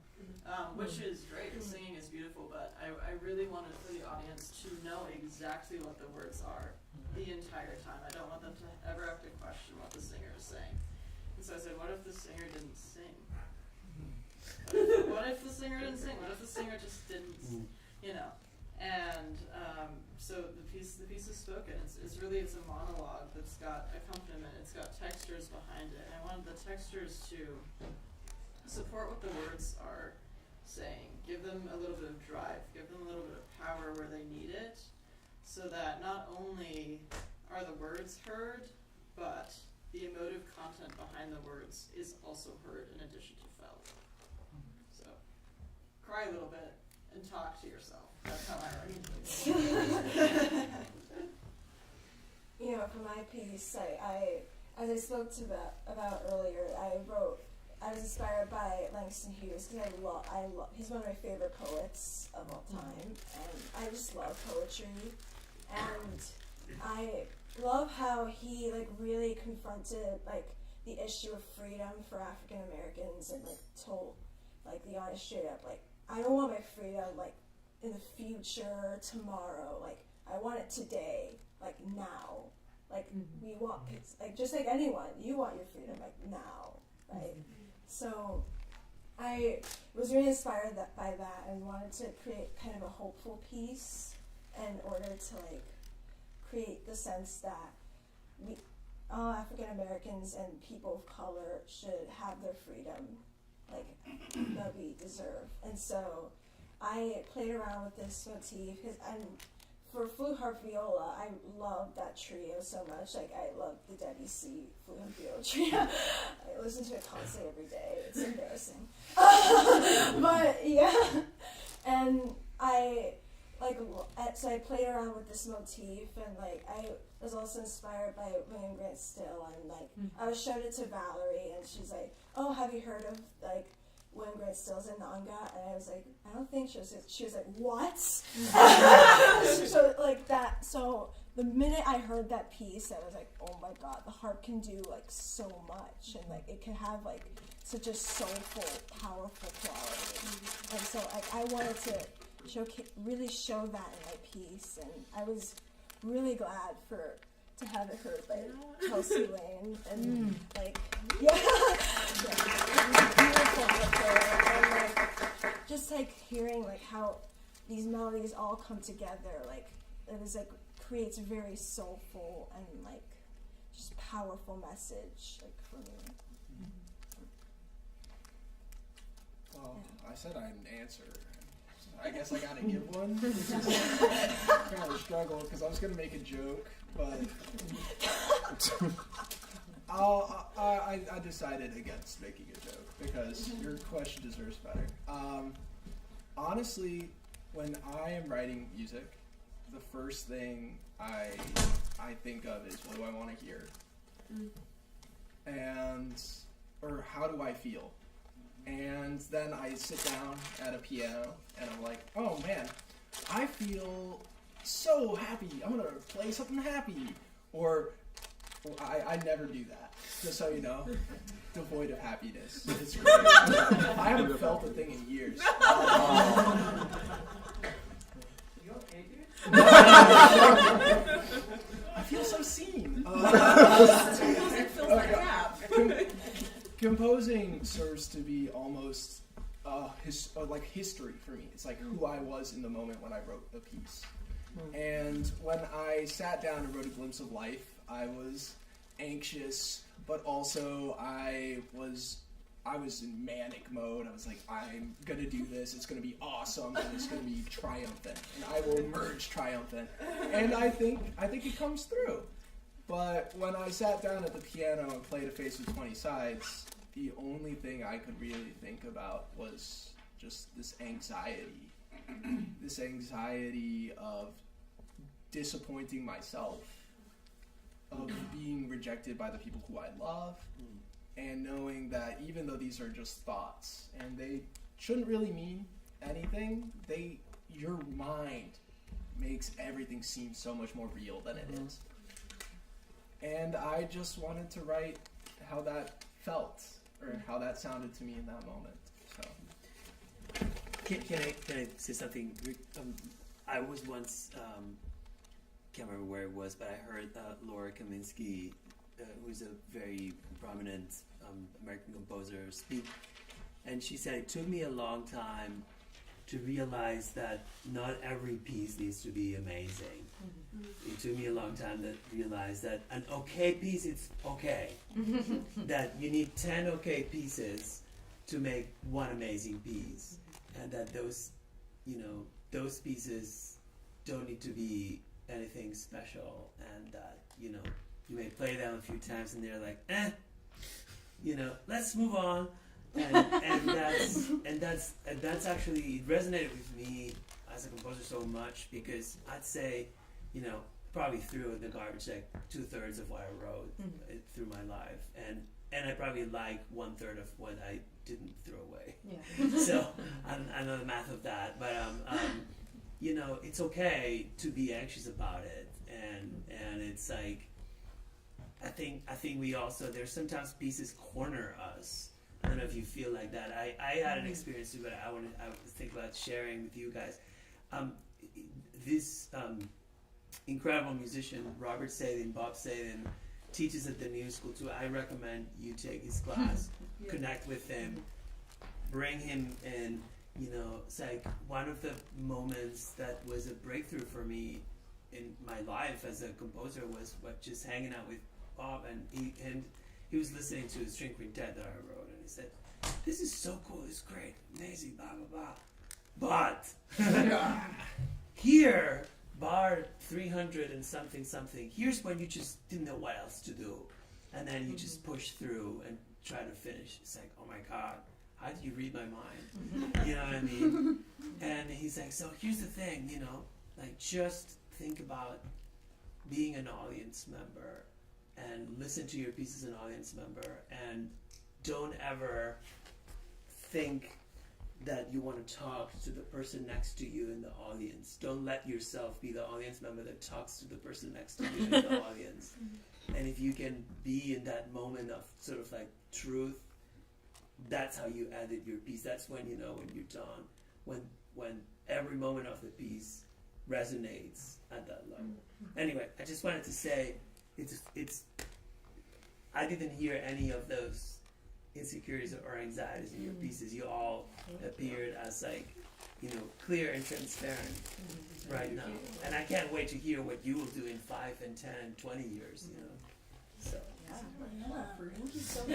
Speaker 10: which is great. Singing is beautiful, but I really wanted for the audience to know exactly what the words are the entire time. I don't want them to ever have to question what the singer is saying. And so I said, what if the singer didn't sing? What if the singer didn't sing? What if the singer just didn't, And so the piece is spoken. It's a monologue that's got accompaniment. It's got textures behind it. And I wanted the textures to support what the words are saying. Give them a little bit of drive. Give them a little bit of power where they need it, so that not only are the words heard, but the emotive content behind the words is also heard in addition to felt. So, cry a little bit and talk to yourself. That's how I write.
Speaker 5: For my piece, I as I spoke to about earlier, I was inspired by Langston Hughes because he's one of my favorite poets of all time, and I just love poetry, and I love how he really confronted the issue of freedom for African Americans and told the audience straight up I don't want my freedom in the future, tomorrow, I want it today, now, we want just like anyone, you want your freedom now, right? So I was really inspired by that and wanted to create kind of a hopeful piece in order to create the sense that all African Americans and people of color should have their freedom that we deserve. And so I played around with this motif because for flute, harp, viola, I love that trio so much. I love the Debussy flute harp viola trio. I listen to it constantly every day. It's embarrassing. But yeah, and so I played around with this motif, and I was also inspired by William Grant Still, and I showed it to Valerie, and she's like, "Oh, have you heard of William Grant Still's Ananga?" And I was like, "I don't think so." She was like, "What?" So that. So the minute I heard that piece, I was like, "Oh my God, the harp can do so much, and it can have such a soulful, powerful quality." And so I wanted to really show that in my piece, and I was really glad to have it heard by Chelsea Lane, and beautiful out there, and just hearing how these melodies all come together, it was creates a very soulful and just powerful message for me.
Speaker 7: Well, I said I'd answer. I guess I gotta give one. I kind of struggled because I was gonna make a joke, but I decided against making a joke because your question deserves better. Honestly, when I am writing music, the first thing I think of is, what do I want to hear? Or how do I feel? And then I sit down at a piano and I'm like, oh man, I feel so happy. I'm gonna play something happy. Or I never do that, just so you know. Devoid of happiness. It's great. I haven't felt a thing in years.
Speaker 10: You okay, dude?
Speaker 7: I feel so seen.
Speaker 3: It feels like crap.
Speaker 7: Composing serves to be almost like history for me. It's like who I was in the moment when I wrote a piece. And when I sat down and wrote A Glimpse of Life, I was anxious, but also I was in manic mode. I was like, I'm gonna do this, it's gonna be awesome, and it's gonna be triumphant, and I will emerge triumphant. And I think it comes through. But when I sat down at the piano and played A Face with 20 Sides, the only thing I could really think about was just this anxiety of disappointing myself, of being rejected by the people who I love, and knowing that even though these are just thoughts and they shouldn't really mean anything, your mind makes everything seem so much more real than it is. And I just wanted to write how that felt, or how that sounded to me in that moment. So.
Speaker 14: Can I say something? I was once, can't remember where it was, but I heard Laura Kaminsky, who's a very prominent American composer, speak, and she said, it took me a long time to realize that not every piece needs to be amazing. It took me a long time to realize that an okay piece, it's okay. That you need 10 okay pieces to make one amazing piece. And that those pieces don't need to be anything special, and that, you may play them a few times and they're like, let's move on. And that's actually, it resonated with me as a composer so much, because I'd say, probably threw in the garbage like 2/3 of what I wrote through my life, and I probably like 1/3 of what I didn't throw away. Yeah. So I know the math of that, but it's okay to be anxious about it, and it's like, I think we also, there's sometimes pieces corner us. I don't know if you feel like that. I had an experience too, but I would think about sharing with you guys. This incredible musician, Robert Sadin, Bob Sadin, teaches at the New School too. I recommend you take his class, connect with him, bring him in. It's like one of the moments that was a breakthrough for me in my life as a composer was just hanging out with Bob, and he was listening to a string quintet that I wrote, and he said, "This is so cool, it's great, amazing, blah blah blah, but here, bar 300 and something, here's when you just didn't know what else to do, and then you just push through and try to finish. It's like, oh my God, how did you read my mind? You know what I mean?" And he's like, so here's the thing, like, just think about being an audience member and listen to your piece as an audience member, and don't ever think that you want to talk to the person next to you in the audience. Don't let yourself be the audience member that talks to the person next to you in the audience. And if you can be in that moment of sort of like truth, that's how you edit your piece. That's when you know when you're done. When every moment of the piece resonates at that level. Anyway, I just wanted to say, it's I didn't hear any of those insecurities or anxieties in your pieces. You all appeared as like, clear and transparent right now. And I can't wait to hear what you will do in 5 and 10 and 20 years, So
Speaker 3: Thank you so much.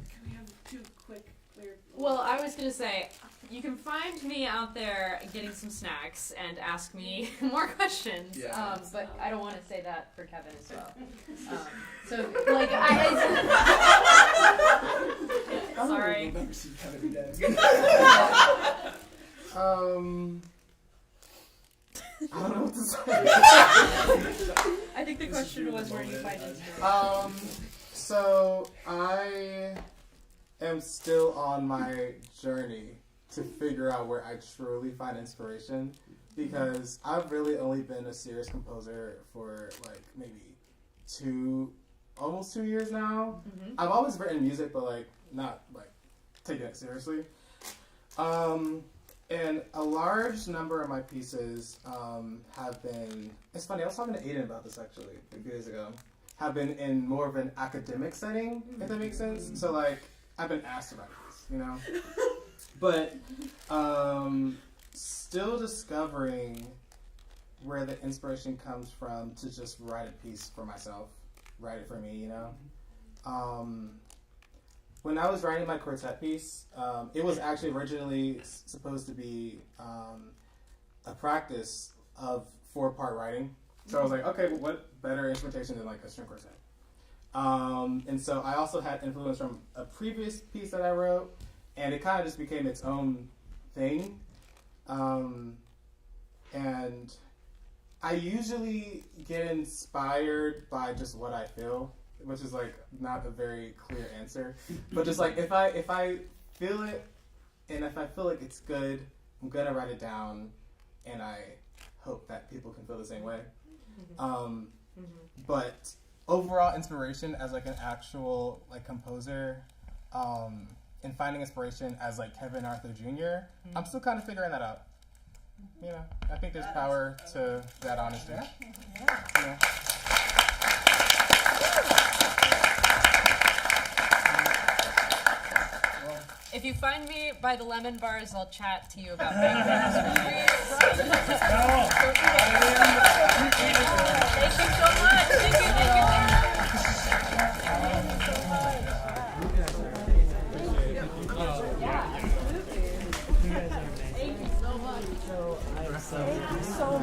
Speaker 3: Can we have 2 quick, clear?
Speaker 9: Well, I was gonna say, you can find find me out there getting some snacks and ask me more questions.
Speaker 7: Yeah.
Speaker 9: But I don't want to say that for Kevin as well. So, like, sorry.
Speaker 7: I'll never see Kevin again. I don't know what to say.
Speaker 9: I think the question was where you find inspiration.
Speaker 8: So I am still on my journey to figure out where I truly find inspiration, because I've really only been a serious composer for like maybe almost 2 years now.
Speaker 9: Mm-hmm.
Speaker 8: I've always written music, but like not like taking it seriously. And a large number of my pieces have been, it's funny, I was talking to Aidan about this actually a few days ago, have been in more of an academic setting, if that makes sense. So like, I've been asked about this, you know? But still discovering where the inspiration comes from to just write a piece for myself, write it for me, you know? When I was writing my quartet piece, it was actually originally supposed to be a practice of 4-part writing. So I was like, okay, what better instrumentation than like a string quartet? And so I also had influence from a previous piece that I wrote, and it kind of just became its own thing. And I usually get inspired by just what I feel, which is like not a very clear answer, but just like if I feel it and if I feel like it's good, I'm gonna write it down, and I hope that people can feel the same way. But overall inspiration as like an actual like composer, and finding inspiration as like Kevin Arthur Jr., I'm still kind of figuring that out. You know, I think there's power to that honesty. Yeah.
Speaker 12: If you find me by the lemon bars, I'll chat to you about Thank you so much. Thank you.
Speaker 1: Thank you so much.